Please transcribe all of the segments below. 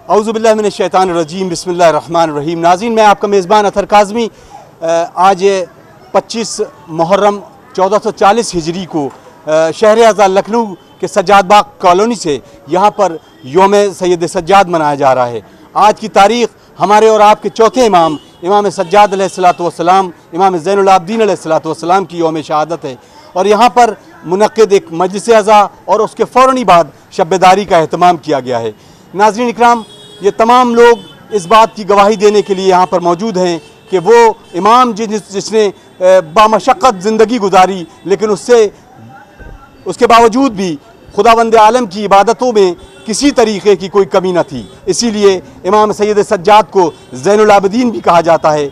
औज़ुबिल्लाहि मिनश्शैतानिर्रजीम बिस्मिल्लाहिर्रहमानिर्रहीम। नाज़रीन, मैं आपका मेज़बान अतहर काज़मी आज 25 मुहर्रम 1440 हिजरी को शहर आज़ाद लखनऊ के सज्जाद बाग कॉलोनी से यहाँ पर योम सैयद सज्जाद मनाया जा रहा है। आज की तारीख़ हमारे और आपके चौथे इमाम इमाम सज्जाद अलैहिस्सलातु वस्सलाम इमाम ज़ैनुल आबिदीन अलैहिस्सलातु वस्सलाम की योम शहादत है और यहाँ पर मुनक्किद एक मजलिस अज़ा और उसके फ़ौरन बाद शब्बेदारी का अहतमाम किया गया है। नाज़रीन इकराम, ये तमाम लोग इस बात की गवाही देने के लिए यहाँ पर मौजूद हैं कि वो इमाम जिसने बामशक्क़त ज़िंदगी गुजारी, लेकिन उसके बावजूद भी खुदावंद आलम की इबादतों में किसी तरीक़े की कोई कमी न थी। इसीलिए इमाम सैयद सज्जाद को ज़ैनुल आबिदीन भी कहा जाता है।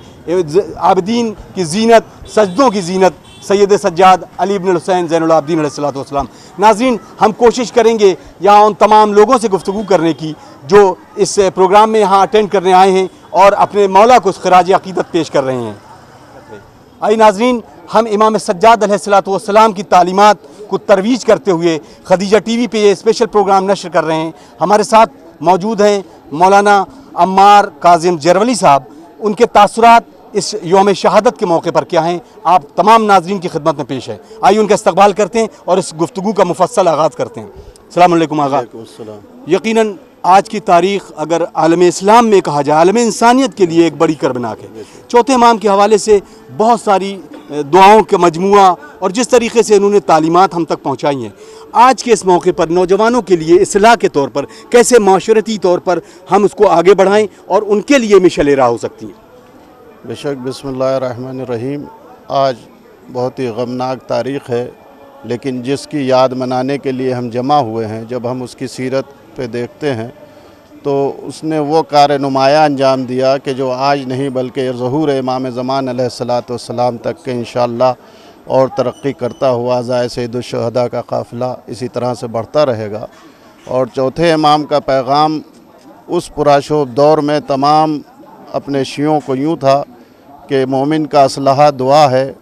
आबिदीन की ज़ीनत, सजदों की ज़ीनत सैयद सज्जाद अली इब्न हुसैन ज़ैनुल आबिदीन अलैहिस्सलातु वस्सलाम। नाज़रीन, हम कोशिश करेंगे यहाँ उन तमाम लोगों से गुफ्तगू करने की जो इस प्रोग्राम में यहाँ अटेंड करने आए हैं और अपने मौला को ख़राज अक़ीदत पेश कर रहे हैं। आइए नाज़रीन, हम इमाम सज्जाद अलैहिस्सलातु वस्सलाम की तालीमात को तरवीज करते हुए खदीजा टीवी पे ये स्पेशल प्रोग्राम नशर कर रहे हैं। हमारे साथ मौजूद हैं मौलाना अम्मार काज़िम जरवली साहब। उनके तासुरात इस योम शहादत के मौके पर क्या हैं, आप तमाम नाज़रीन की खिदमत में पेश है। आइए उनका इस्तकबाल करते हैं और इस गुफ्तगू का मुफस्सल आगाज़ करते हैं। अस्सलामु अलैकुम आगा। यकीनन आज की तारीख़ अगर आलम इस्लाम में कहा जाए, आलम इंसानियत के लिए एक बड़ी कर्बनाक है। चौथे इमाम के हवाले से बहुत सारी दुआओं का मजमुआ और जिस तरीके से उन्होंने तालीमात हम तक पहुँचाई हैं, आज के इस मौके पर नौजवानों के लिए इस्लाह के तौर पर कैसे माशरती तौर पर हम उसको आगे बढ़ाएँ और उनके लिए मिशल राह हो सकती हैं। बेशक, बिस्मिल्लाहिर्रहमानिर्रहीम। आज बहुत ही गमनाक तारीख़ है, लेकिन जिसकी याद मनाने के लिए हम जमा हुए हैं, जब हम उसकी सीरत पे देखते हैं तो उसने वो कार नुमाया अंजाम दिया कि जो आज नहीं बल्कि ज़हूर इमाम ज़मान अलैहिस्सलातु वस्सलाम तक के इंशाअल्लाह और तरक्की करता हुआ ज़ाए सैयदुश शुहदा का काफ़िला इसी तरह से बढ़ता रहेगा। और चौथे इमाम का पैगाम उस पुराशोब दौर में तमाम अपने शियों को यूँ था कि मोमिन का असलहा दुआ है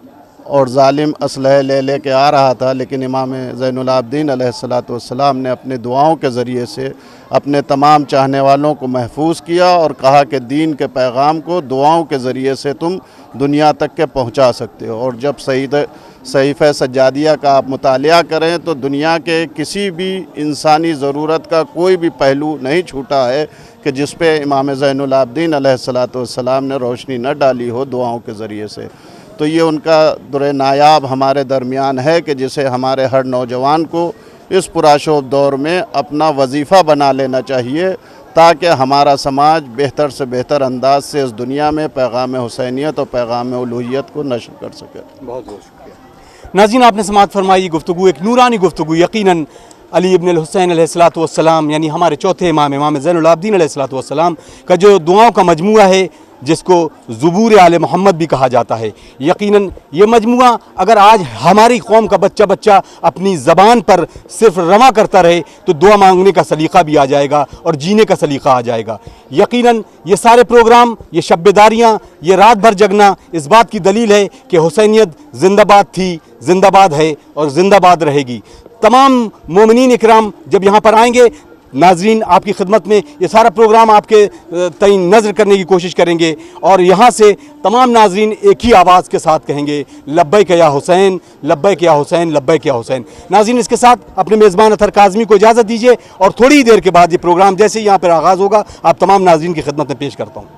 और ज़ालिम असलह ले के आ रहा था, लेकिन इमाम ज़ैनुल आबिदीन अलैहिस्सलातु वस्सलाम ने अपने दुआओं के ज़रिए से अपने तमाम चाहने वालों को महफूज किया और कहा कि दीन के पैगाम को दुआओं के ज़रिए से तुम दुनिया तक के पहुंचा सकते हो। और जब सहीफ़े सज्जादिया का आप मुतालिया करें तो दुनिया के किसी भी इंसानी ज़रूरत का कोई भी पहलू नहीं छूटा है कि जिस पे इमाम ज़ैनुल आबिदीन अलैहिस्सलातु वस्सलाम ने रोशनी न डाली हो दुआओं के ज़रिए से। तो ये उनका दुरे नायाब हमारे दरमियान है कि जिसे हमारे हर नौजवान को इस पुराशोब दौर में अपना वजीफ़ा बना लेना चाहिए, ताकि हमारा समाज बेहतर से बेहतर अंदाज से इस दुनिया में पैगाम हुसैनियत और पैगाम उलूहियत को नशर कर सके। बहुत बहुत शुक्रिया। नाज़रीन, आपने समाअत फरमाई। गुफ्तगू एक नूरानी गुफ्तगू, यकीनन अली इब्न हुसैन अलैहिस्सलातु वस्सलाम यानी हमारे चौथे इमाम इमाम ज़ैनुल आबिदीन अलैहिस्सलातु वस्सलाम का जो दुआओं का मजमुआ है, जिसको ज़ुबूर आले मोहम्मद भी कहा जाता है। यकीनन ये मजमुआ अगर आज हमारी कौम का बच्चा अपनी ज़बान पर सिर्फ रमा करता रहे तो दुआ मांगने का सलीक़ा भी आ जाएगा और जीने का सलीक़ा आ जाएगा। यकीनन ये सारे प्रोग्राम, ये शब्बेदारियाँ, ये रात भर जगना इस बात की दलील है कि हुसैनियत ज़िंदाबाद थी, ज़िंदाबाद है और ज़िंदाबाद रहेगी। तमाम मोमिनीन इकराम जब यहाँ पर आएंगे, नाज़रीन आपकी खिदमत में ये सारा प्रोग्राम आपके तईन नज़र करने की कोशिश करेंगे और यहाँ से तमाम नाज़रीन एक ही आवाज़ के साथ कहेंगे लब्बैक या हुसैन, लब्बैक या हुसैन, लब्बैक या हुसैन। नाज़रीन, इसके साथ अपने मेज़बान अतहर काज़मी को इजाज़त दीजिए और थोड़ी ही देर के बाद ये प्रोग्राम जैसे ही यहाँ पर आगाज़ होगा आप तमाम नाज़रीन की खिदमत में पेश करता हूँ।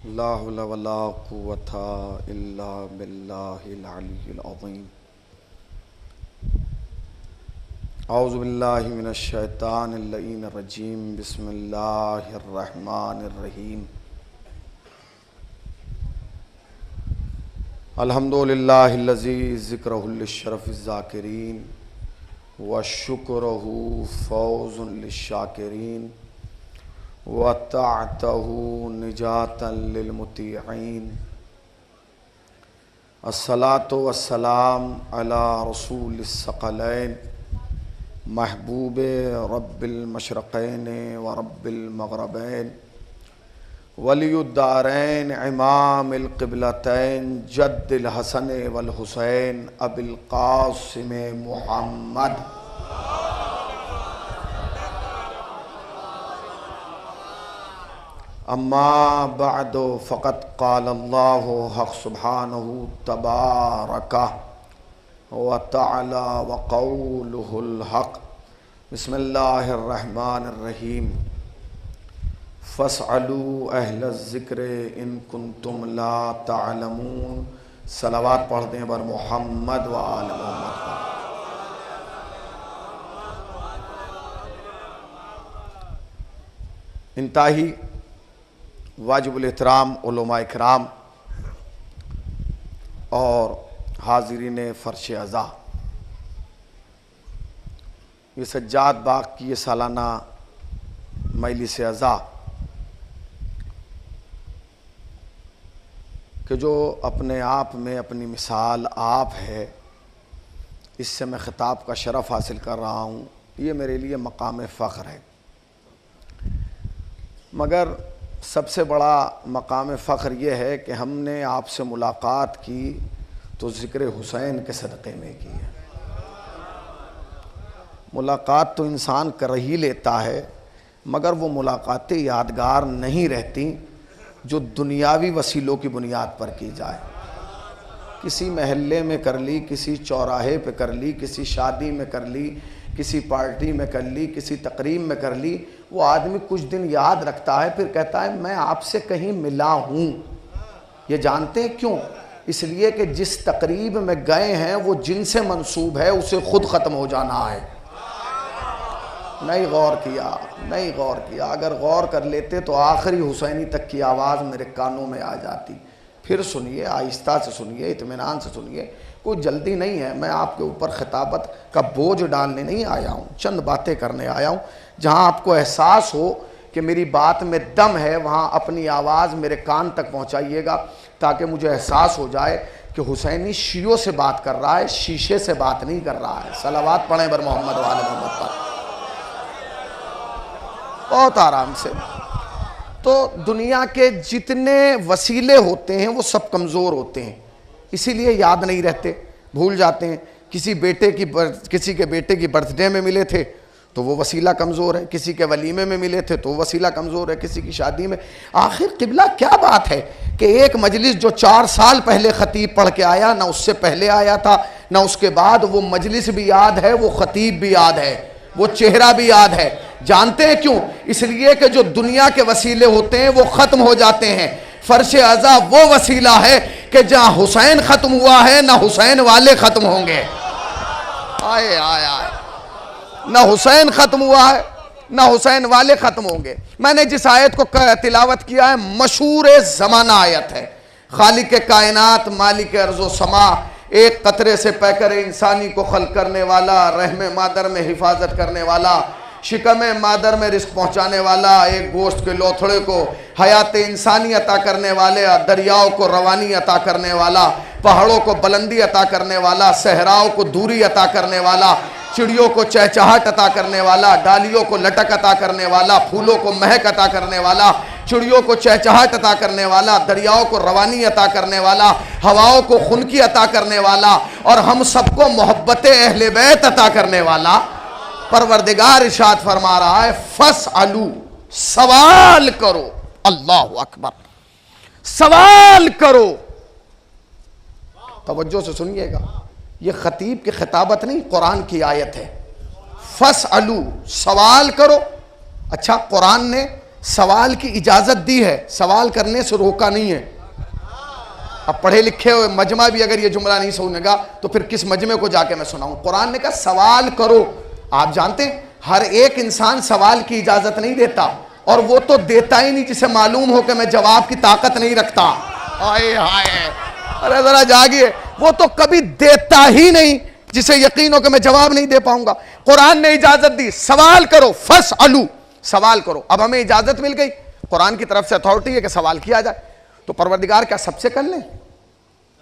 ला हौला वला कुव्वता इल्ला बिल्लाहिल अलिय्यिल अज़ीम। औज़ु बिल्लाहि मिनश शैतानिर रजीम। बिस्मिल्लाहिर रहमानिर रहीम। अल्हम्दुलिल्लाहिल्लज़ी ज़िक्रुहु लिश्शरफ़िज़ ज़ाकिरीन व शुक्रुहु फ़ौज़ुन लिश्शाकिरीन व ताअतहु निजातन लिलमुतीईन। अस्सलातु वस्सलाम अला रसूलिस सकलैन महबूब रब्बिल मशरक़ैन व रब्बिल मग़रबैन वलियुद्दारैन इमामिल क़िबलतैन जद्दिल हसन वल हुसैन अबिल क़ासिम मुहम्मद अम्मा बअदु फ़क़त क़ाल अल्लाहु हक़ सुब्हानहु तबारका व तआला व क़ौलुहुल हक़। बिस्मिल्लाहिर रहमानिर रहीम। फ़स्अलू अहलज़ ज़िक्र इन कुन्तुम ला तअलमून। सलावात पढ़ दें बर मोहम्मद व आल मोहम्मद पर। इंतहाई वाजिबुल एहतराम उलमा इकराम और हाज़रीन फ़र्श अज़ा, ये सज्जाद बाग की ये सालाना मजलिस अज़ा कि जो अपने आप में अपनी मिसाल आप है, इससे मैं ख़िताब का शरफ़ हासिल कर रहा हूँ। ये मेरे लिए मकाम फ़ख्र है। मगर सबसे बड़ा मकाम फ़ख्र ये है कि हमने आपसे मुलाकात की तो ज़िक्र हुसैन के सदक़े में की है। मुलाकात तो इंसान कर ही लेता है, मगर वो मुलाकातें यादगार नहीं रहती जो दुनियावी वसीलों की बुनियाद पर की जाए। किसी महल्ले में कर ली, किसी चौराहे पे कर ली, किसी शादी में कर ली, किसी पार्टी में कर ली, किसी तकरीब में कर ली, वो आदमी कुछ दिन याद रखता है, फिर कहता है मैं आपसे कहीं मिला हूँ। ये जानते हैं क्यों? इसलिए कि जिस तकरीब में गए हैं वो जिनसे मंसूब है उसे खुद ख़त्म हो जाना है। नहीं गौर किया, नहीं गौर किया। अगर गौर कर लेते तो आखिरी हुसैनी तक की आवाज़ मेरे कानों में आ जाती। फिर सुनिए, आहिस्ता से सुनिए, इत्मीनान से सुनिए, कोई जल्दी नहीं है। मैं आपके ऊपर खिताबत का बोझ डालने नहीं आया हूँ, चंद बातें करने आया हूँ। जहाँ आपको एहसास हो कि मेरी बात में दम है, वहाँ अपनी आवाज़ मेरे कान तक पहुँचाइएगा, ताकि मुझे एहसास हो जाए कि हुसैनी शीयों से बात कर रहा है, शीशे से बात नहीं कर रहा है। सलावात पढ़ें बर मोहम्मद वाले मोहम्मद पर, बहुत आराम से। तो दुनिया के जितने वसीले होते हैं वो सब कमज़ोर होते हैं, इसीलिए याद नहीं रहते, भूल जाते हैं। किसी के बेटे की बर्थडे में मिले थे तो वो वसीला कमज़ोर है, किसी के वलीमे में मिले थे तो वो वसीला कमज़ोर है, किसी की शादी में। आखिर किबला क्या बात है कि एक मजलिस जो 4 साल पहले ख़तीब पढ़ के आया, ना उससे पहले आया था ना उसके बाद, वो मजलिस भी याद है, वो ख़तीब भी याद है, वो चेहरा भी याद है। जानते हैं क्यों? इसलिए कि जो दुनिया के वसीले होते हैं वो ख़त्म हो जाते हैं। फ़र्श अज़ा वो वसीला है कि जहाँ हुसैन ख़त्म हुआ है ना हुसैन वाले ख़त्म होंगे। आए आए आए, ना हुसैन ख़त्म हुआ है ना हुसैन वाले ख़त्म होंगे। मैंने जिस आयत को तिलावत किया है, मशहूर ज़माना आयत है। खालिक कायनात मालिक अर्ज़ो समा, एक कतरे से पैकर इंसानी को खल करने वाला, रहम मादर में हिफाजत करने वाला, शिकम मादर में रिस्क पहुँचाने वाला, एक गोश्त के लोथड़े को हयात इंसानी अता करने वाले, दरियाओं को रवानी अता करने वाला, पहाड़ों को बुलंदी अता करने वाला, सहराओं को दूरी अता करने वाला, चिड़ियों को चहचहाट अता करने वाला, डालियों को लटक अता करने वाला, फूलों को महक अता करने वाला, चिड़ियों को चहचहाट अता करने वाला, दरियाओं को रवानी अता करने वाला, हवाओं को खुनकी अता करने वाला, और हम सबको मोहब्बत अहले बैत अता करने वाला परवरदिगार इरशाद फरमा रहा है, फस्अलू, सवाल करो। अल्लाहु अकबर, सवाल करो। तवज्जो से सुनिएगा, ये खतीब की खिताबत नहीं, कुरान की आयत है। फस्अलू, सवाल करो। अच्छा, कुरान ने सवाल की इजाज़त दी है, सवाल करने से रोका नहीं है। अब पढ़े लिखे हुए मजमा भी अगर ये जुमला नहीं सुनेगा तो फिर किस मजमे को जाके मैं सुनाऊं। कुरान ने कहा सवाल करो। आप जानते हैं हर एक इंसान सवाल की इजाज़त नहीं देता, और वो तो देता ही नहीं जिसे मालूम हो कि मैं जवाब की ताकत नहीं रखता। आए हाय, अरे ज़रा जागिए, वो तो कभी देता ही नहीं जिसे यकीन हो कि मैं जवाब नहीं दे पाऊंगा। कुरान ने इजाज़त दी, सवाल करो, फस्अलू, सवाल करो। अब हमें इजाज़त मिल गई, कुरान की तरफ से अथॉरिटी है कि सवाल किया जाए। तो परवरदिगार क्या सबसे कर लें?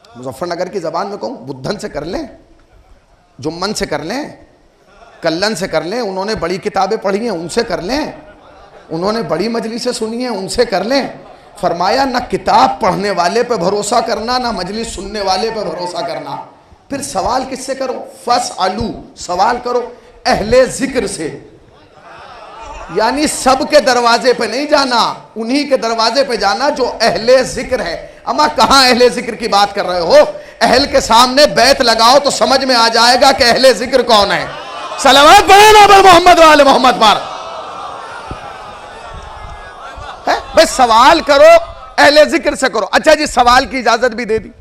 मुजफ्फरनगर की ज़बान में कहूँ, बुद्धन से कर लें, जुम्मन से कर लें, कल्लन से कर लें, उन्होंने बड़ी किताबें पढ़ी हैं उनसे कर लें, उन्होंने बड़ी मजलिसें सुनी हैं उनसे कर लें। फरमाया ना किताब पढ़ने वाले पे भरोसा करना, ना मजलिस सुनने वाले पे भरोसा करना। फिर सवाल किससे करो? फस्अलू, सवाल करो अहले जिक्र से। यानी सबके दरवाजे पे नहीं जाना, उन्हीं के दरवाजे पे जाना जो अहले जिक्र है। अमा कहां अहले जिक्र की बात कर रहे हो? अहल के सामने बैत लगाओ तो समझ में आ जाएगा कि अहले जिक्र कौन है। सलावत पढ़ो ना पर मोहम्मद वाले मोहम्मद पर है भाई। सवाल करो अहले जिक्र से करो। अच्छा जी, सवाल की इजाजत भी दे दी,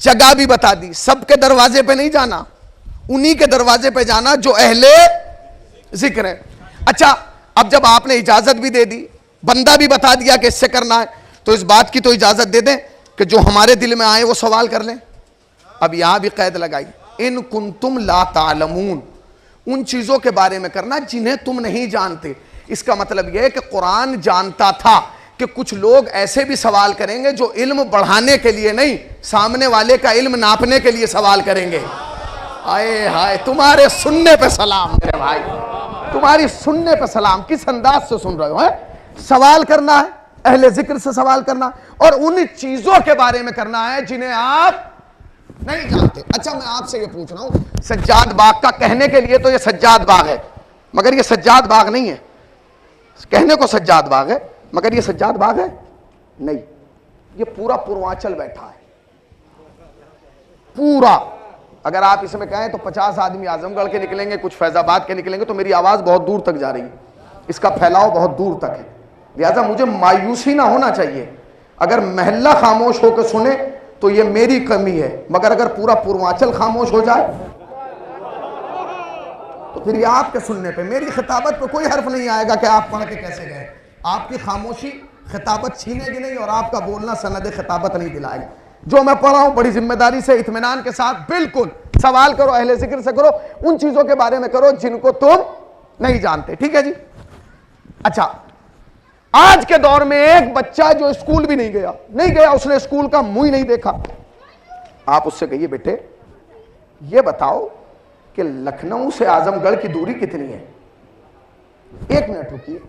जगह भी बता दी, सबके दरवाजे पे नहीं जाना, उन्हीं के दरवाजे पे जाना जो अहले जिक्र है। अच्छा, अब जब आपने इजाजत भी दे दी, बंदा भी बता दिया कि इससे करना है, तो इस बात की तो इजाजत दे दें कि जो हमारे दिल में आए वो सवाल कर लें। अब यहां भी कैद लगाई, इन कुंतुम ला तालमून, उन चीजों के बारे में करना जिन्हें तुम नहीं जानते। इसका मतलब यह है कि कुरान जानता था कि कुछ लोग ऐसे भी सवाल करेंगे जो इल्म बढ़ाने के लिए नहीं, सामने वाले का इल्म नापने के लिए सवाल करेंगे। आए हाय, तुम्हारे सुनने पे सलाम मेरे भाई, तुम्हारी सुनने पे सलाम। किस अंदाज से सुन रहे हो? है सवाल करना है, अहले जिक्र से सवाल करना, और उन चीजों के बारे में करना है जिन्हें आप नहीं जानते। अच्छा, मैं आपसे ये पूछ रहा हूं, सज्जाद बाग का कहने के लिए तो ये सज्जाद बाग है, मगर ये सज्जाद बाग नहीं है। कहने को सज्जाद बाग है, मगर ये सज्जाद बाग है नहीं। ये पूरा पूर्वांचल बैठा है, पूरा। अगर आप इसमें कहें तो 50 आदमी आजमगढ़ के निकलेंगे, कुछ फैजाबाद के निकलेंगे, तो मेरी आवाज बहुत दूर तक जा रही है, इसका फैलाव बहुत दूर तक है। लिहाजा मुझे मायूसी ना होना चाहिए। अगर महल्ला खामोश होकर सुने तो ये मेरी कमी है, मगर अगर पूरा पूर्वांचल खामोश हो जाए तो फिर ये आपके सुनने पे, मेरी खिताबत पे कोई हर्फ नहीं आएगा कि आप पढ़ के कैसे गए। आपकी खामोशी खिताबत छीनेगी नहीं और आपका बोलना सनद खिताबत नहीं दिलाएगा। जो मैं पढ़ रहा हूं बड़ी जिम्मेदारी से, इत्मीनान के साथ, बिल्कुल सवाल करो, अहले जिक्र से करो, उन चीजों के बारे में करो जिनको तुम नहीं जानते। ठीक है जी। अच्छा, आज के दौर में एक बच्चा जो स्कूल भी नहीं गया, उसने स्कूल का मुंह ही नहीं देखा, आप उससे कहिए बेटे ये बताओ कि लखनऊ से आजमगढ़ की दूरी कितनी है? 1 मिनट रुकिए,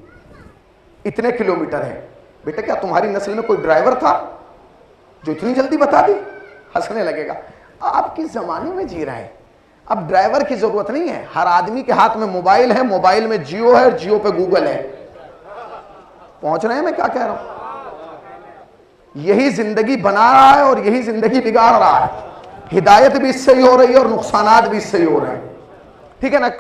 इतने किलोमीटर है। बेटा क्या तुम्हारी नस्ल में कोई ड्राइवर था जो इतनी जल्दी बता दी? हंसने लगेगा। आप किस जमाने में जी रहे हैं? अब ड्राइवर की जरूरत नहीं है, हर आदमी के हाथ में मोबाइल है, मोबाइल में जियो है और जियो पे गूगल है। पहुंच रहे हैं मैं क्या कह रहा हूं? यही जिंदगी बना रहा है और यही जिंदगी बिगाड़ रहा है। हिदायत भी इससे ही हो रही है और नुकसानात भी इससे ही हो रहे हैं। ठीक है ना?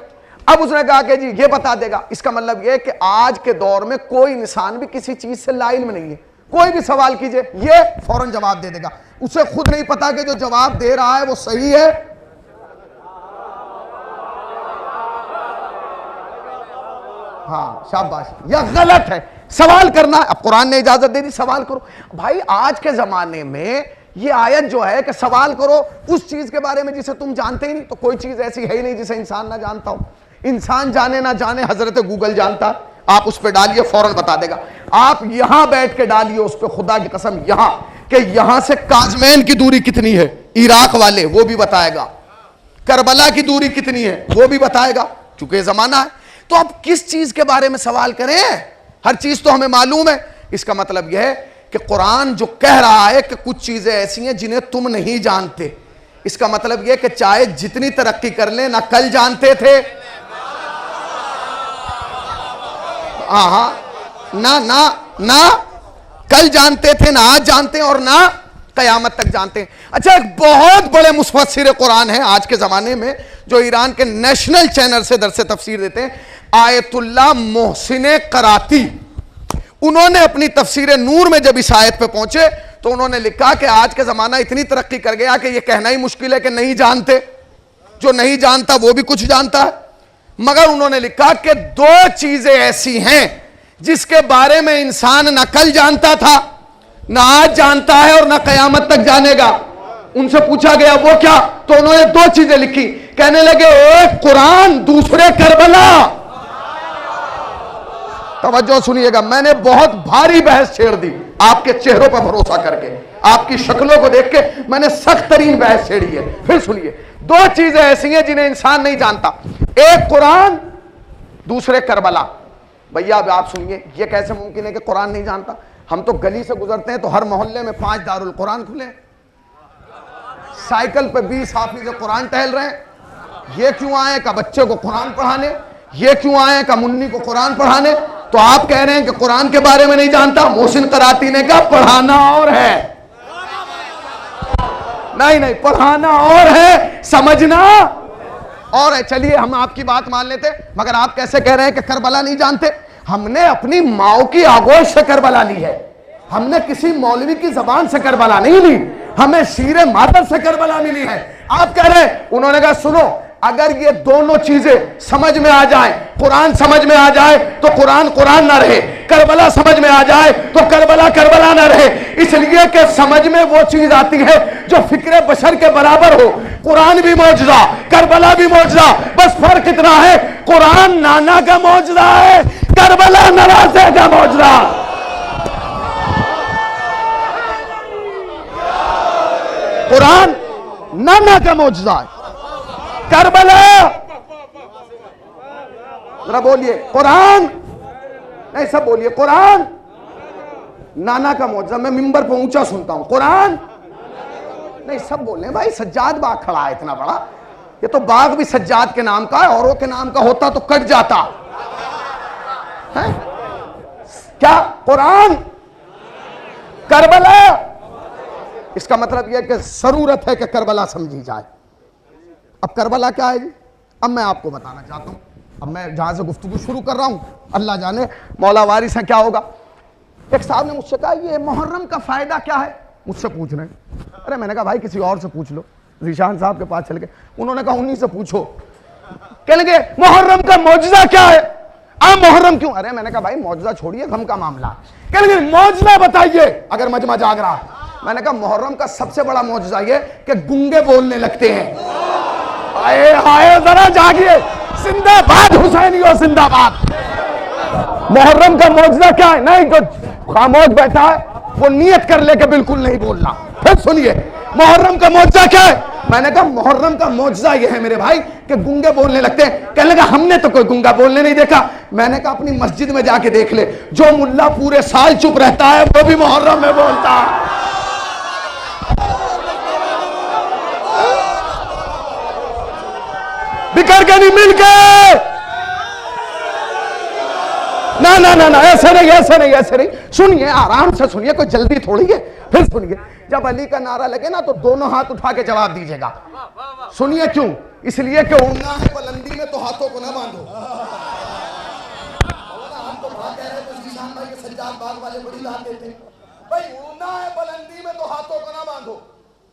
अब उसने कहा कि जी ये बता देगा। इसका मतलब यह कि आज के दौर में कोई इंसान भी किसी चीज से लाइल्म नहीं है। कोई भी सवाल कीजिए ये फौरन जवाब दे देगा। उसे खुद नहीं पता कि जो जवाब दे रहा है वो सही है, हाँ शाबाश, या गलत है। सवाल करना, अब कुरान ने इजाजत दे दी, सवाल करो। भाई आज के जमाने में ये आयत जो है कि सवाल करो उस चीज के बारे में जिसे तुम जानते ही नहीं, तो कोई चीज ऐसी है ही नहीं जिसे इंसान ना जानता हो। इंसान जाने ना जाने, हजरत गूगल जानता। आप उस पर डालिए फौरन बता देगा। आप यहां बैठ के डालिए उस पर, खुदा की कसम, यहां कि यहां से काजमैन की दूरी कितनी है, इराक वाले, वो भी बताएगा। करबला की दूरी कितनी है वो भी बताएगा, क्योंकि जमाना है। तो आप किस चीज के बारे में सवाल करें? हर चीज तो हमें मालूम है। इसका मतलब यह है कि कुरान जो कह रहा है कि कुछ चीजें ऐसी हैं जिन्हें तुम नहीं जानते, इसका मतलब यह कि चाहे जितनी तरक्की कर लें, ना कल जानते थे, ना कल जानते थे, ना आज जानते हैं और ना कयामत तक जानते हैं। अच्छा, एक बहुत बड़े मुफस्सिर कुरान है आज के जमाने में, जो ईरान के नेशनल चैनल से दरसे तफसीर देते हैं, आयतुल्लाह मोहसिन कराती। उन्होंने अपनी तफसीर नूर में जब इस आयत पे पहुंचे तो उन्होंने लिखा कि आज का जमाना इतनी तरक्की कर गया कि यह कहना ही मुश्किल है कि नहीं जानते। जो नहीं जानता वो भी कुछ जानता है। मगर उन्होंने लिखा कि 2 चीजें ऐसी हैं जिसके बारे में इंसान न कल जानता था, ना आज जानता है और ना कयामत तक जानेगा। उनसे पूछा गया वो क्या, तो उन्होंने 2 चीजें लिखी। कहने लगे एक कुरान, दूसरे करबला। तवज्जो सुनिएगा, मैंने बहुत भारी बहस छेड़ दी आपके चेहरों पर भरोसा करके, आपकी शक्लों को देख के मैंने सख्त तरीन बहस छेड़ी है। फिर सुनिए, 2 चीजें ऐसी हैं जिन्हें इंसान नहीं जानता, एक कुरान, दूसरे करबला। भैया अब आप सुनिए, यह कैसे मुमकिन है कि कुरान नहीं जानता? हम तो गली से गुजरते हैं तो हर मोहल्ले में 5 दारुल कुरान खुले, साइकिल पे 20 हाफिज कुरान टहल रहे हैं। ये क्यों आए का बच्चे को कुरान पढ़ाने? ये क्यों आए कि मुन्नी को कुरान पढ़ाने? तो आप कह रहे हैं कि कुरान के बारे में नहीं जानता। मोहसिन कराती ने कहा पढ़ाना और है, नहीं नहीं, पढ़ाना और है, समझना और है। चलिए हम आपकी बात मान लेते, मगर आप कैसे कह रहे हैं कि करबला नहीं जानते? हमने अपनी माओ की आगोश से करबला ली है, हमने किसी मौलवी की जबान से करबला नहीं ली, हमें शीरे मादर से करबला मिली है। आप कह रहे हैं, उन्होंने कहा सुनो, अगर ये दोनों चीजें समझ में आ जाए, कुरान समझ में आ जाए तो कुरान कुरान ना रहे, करबला समझ में आ जाए तो करबला करबला ना रहे। इसलिए कि समझ में वो चीज आती है जो फिक्रे बशर के बराबर हो। कुरान भी मौजूदा, करबला भी मौजूदा, बस फर्क इतना है, कुरान नाना का मौजूदा है, करबला नवासे का मौजूदा। कुरान नाना का मौजूदा है, करबला, जरा बोलिए कुरान, नहीं सब बोलिए, कुरान नाना का मौजूदा। मैं मिंबर पे ऊंचा सुनता हूं, कुरान नहीं, सब बोले भाई। सज्जाद बाग खड़ा है इतना बड़ा, ये तो बाग भी सज्जाद के नाम का है, औरों के नाम का होता तो कट जाता है क्या? कुरान करबला, इसका मतलब यह कि जरूरत है कि करबला समझी जाए। अब करबला क्या है जी? अब मैं आपको बताना चाहता हूं। अब मैं जहां से गुफ्तगू शुरू कर रहा हूं, अल्लाह जाने मौला वारिस है क्या होगा। एक साहब ने मुझसे कहा ये मुहर्रम का फायदा क्या है, मुझसे पूछ रहे हैं। अरे मैंने कहा भाई किसी और से पूछ लो। ज़ीशान साहब के पास चल गए, उन्होंने कहा उन्हीं से पूछो। कहने लगे मुहर्रम का मौजूदा क्या है, आप मुहर्रम क्यों? अरे मैंने कहा भाई मौजूदा छोड़िए, गम का मामला। कहने लगे मौजूदा बताइए अगर मजमा जाग रहा। मैंने कहा मुहर्रम का सबसे बड़ा मौजूदा ये कि गुंगे बोलने लगते हैं। आए आए जरा जागिए, जिंदाबाद हुसैनियों जिंदाबाद। मुहर्रम का मौजूदा क्या है? नहीं जो खामोश बैठा है वो नियत कर ले के बिल्कुल नहीं बोलना। फिर सुनिए मुहर्रम का मौजूदा क्या है? मैंने कहा मुहर्रम का मौजूदा ये है मेरे भाई कि गुंगे बोलने लगते हैं। कहने लगा हमने तो कोई गुंगा बोलने नहीं देखा। मैंने कहा अपनी मस्जिद में जाके देख ले, जो मुल्ला पूरे साल चुप रहता है वो भी मुहर्रम में बोलता है। बिखर के नहीं, मिल के। ना ना ना ना, ऐसे नहीं ऐसे नहीं ऐसे नहीं। सुनिए आराम से सुनिए, कोई जल्दी थोड़ी है। फिर सुनिए, जब अली का नारा लगे ना तो दोनों हाथ उठा के जवाब दीजिएगा। सुनिए क्यों? इसलिए कि उड़ना है बुलंदी में तो हाथों को ना बांधो। हम तो कह रहे थे ज़ीशान भाई के सज्जाद बाग वाले बड़ी लाते थे भाई, उड़ना है बुलंदी में तो हाथों को ना बांधो।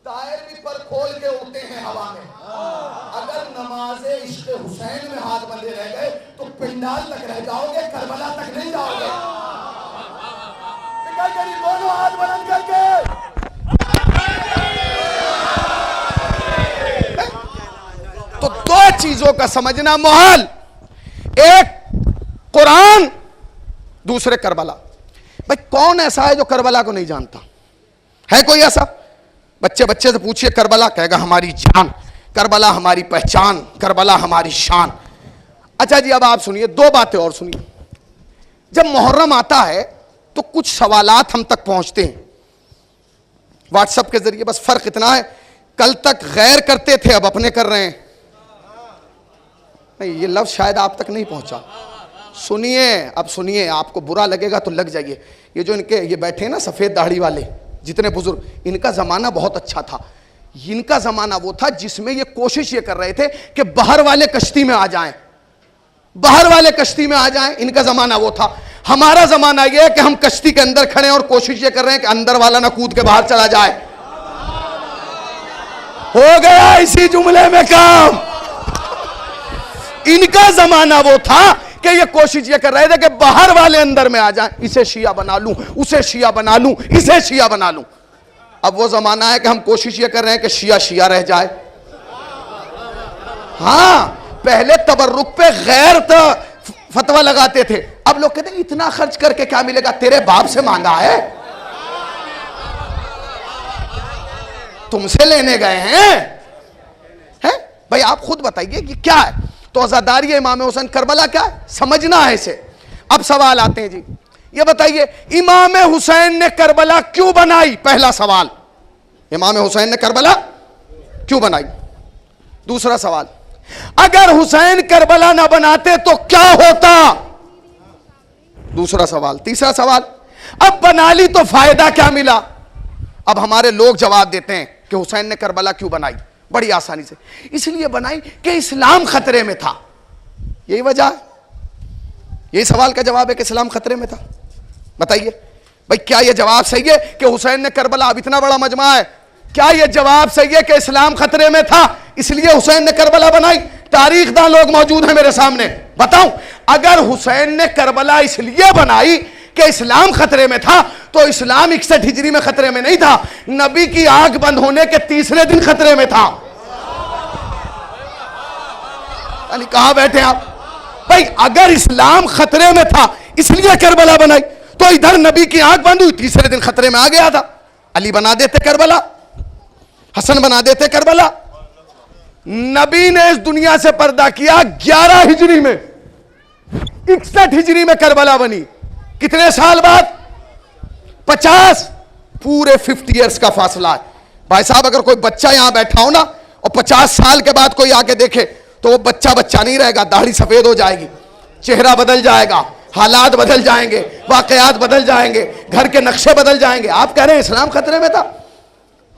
टायर भी पर खोल के उड़ते हैं हवा में। अगर नमाज़े इश्क़ हुसैन में हाथ बंधे रह गए तो पिंडाल तक रह जाओगे, करबला तक नहीं जाओगे। दोनों हाथ बुलंद करके तो दो चीजों का समझना मुहाल, एक कुरान, दूसरे करबला। भाई कौन ऐसा है जो करबला को नहीं जानता? है कोई ऐसा? बच्चे बच्चे से पूछिए, करबला कहेगा हमारी जान, करबला हमारी पहचान, करबला हमारी शान। अच्छा जी अब आप सुनिए, दो बातें और सुनिए। जब मुहर्रम आता है तो कुछ सवालात हम तक पहुंचते हैं व्हाट्सएप के जरिए। बस फर्क इतना है, कल तक गैर करते थे अब अपने कर रहे हैं। नहीं ये लफ्ज शायद आप तक नहीं पहुंचा। सुनिए, अब सुनिए, आपको बुरा लगेगा तो लग जाइए। ये जो इनके ये बैठे हैं ना सफेद दाढ़ी वाले जितने बुजुर्ग, इनका जमाना बहुत अच्छा था। इनका जमाना वो था जिसमें ये कोशिश ये कर रहे थे कि बाहर वाले कश्ती में आ जाएं, बाहर वाले कश्ती में आ जाएं। इनका जमाना वो था। हमारा जमाना ये है कि हम कश्ती के अंदर खड़े हैं और कोशिश ये कर रहे हैं कि अंदर वाला ना कूद के बाहर चला जाए। हो गया इसी जुमले में काम। इनका जमाना वो था कि ये कोशिश ये कर रहे थे कि बाहर वाले अंदर में आ जाएं। इसे शिया बना लूं, उसे शिया बना लूं, इसे शिया बना लूं। अब वो जमाना है कि हम कोशिश ये कर रहे हैं कि शिया शिया रह जाए। हाँ, पहले तबर्रुक पे गैर फतवा लगाते थे, अब लोग कहते हैं इतना खर्च करके क्या मिलेगा, तेरे बाप से मांगा है, तुमसे लेने गए हैं भाई आप खुद बताइए कि क्या है। तो अज़ादारी इमाम हुसैन करबला क्या है, समझना है इसे। अब सवाल आते हैं जी, ये बताइए इमाम हुसैन ने करबला क्यों बनाई? पहला सवाल, इमाम हुसैन ने करबला क्यों बनाई? दूसरा सवाल, अगर हुसैन करबला ना बनाते तो क्या होता? दूसरा सवाल। तीसरा सवाल, अब बना ली तो फायदा क्या मिला? अब हमारे लोग जवाब देते हैं कि हुसैन ने करबला क्यों बनाई? बड़ी आसानी से इसलिए बनाई कि इस्लाम खतरे में था। यही वजह, यही सवाल का जवाब है कि इस्लाम खतरे में था। बताइए भाई, क्या यह जवाब सही है कि हुसैन ने करबला, अब इतना बड़ा मजमा है, क्या यह जवाब सही है कि इस्लाम खतरे में था इसलिए हुसैन ने करबला बनाई? तारीखदान लोग मौजूद हैं मेरे सामने, बताऊं। अगर हुसैन ने करबला इसलिए बनाई कि इस्लाम खतरे में था, तो इस्लाम 61 हिजरी में खतरे में नहीं था, नबी की आंख बंद होने के तीसरे दिन खतरे में था। यानी कहां बैठे आप भाई? अगर इस्लाम खतरे में था इसलिए करबला बनाई, तो इधर नबी की आंख बंद हुई, तीसरे दिन खतरे में आ गया था। अली बना देते करबला, हसन बना देते करबला। नबी ने इस दुनिया से पर्दा किया 11 हिजरी में, 61 हिजरी में करबला बनी। कितने साल बाद? 50, पूरे 50 ईयर्स का फासला है भाई साहब। अगर कोई बच्चा यहां बैठा हो ना और 50 साल के बाद कोई आके देखे, तो वो बच्चा बच्चा नहीं रहेगा, दाढ़ी सफेद हो जाएगी, चेहरा बदल जाएगा, हालात बदल जाएंगे, वाकयात बदल जाएंगे, घर के नक्शे बदल जाएंगे। आप कह रहे हैं इस्लाम खतरे में था?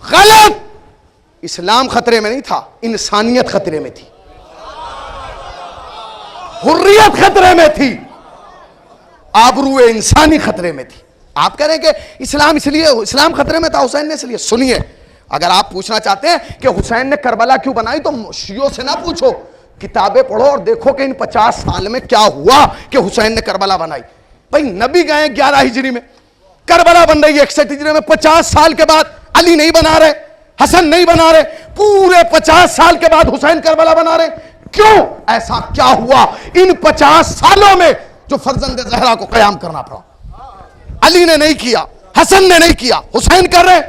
गलत। इस्लाम खतरे में नहीं था, इंसानियत खतरे में थी, हुर्रियत खतरे में थी, आबरूए इंसानी खतरे में थी। आप कह रहे हैं कि इस्लाम इसलिए, इस्लाम खतरे में था हुसैन ने इसलिए। सुनिए, अगर आप पूछना चाहते हैं कि हुसैन ने करबला क्यों बनाई, तो शियों से ना पूछो, किताबें पढ़ो और देखो कि इन 50 साल में क्या हुआ कि हुसैन ने करबला बनाई। भाई नबी गए 11 हिजरी में, करबला बन रही है 61 हिजरी में। 50 साल के बाद अली नहीं बना रहे, हसन नहीं बना रहे, पूरे 50 साल के बाद हुसैन करबला बना रहे। क्यों? ऐसा क्या हुआ इन 50 सालों में जो फर्जंद ज़हरा को कयाम करना पड़ा? अली ने नहीं किया, हसन ने नहीं किया, हुसैन कर रहे।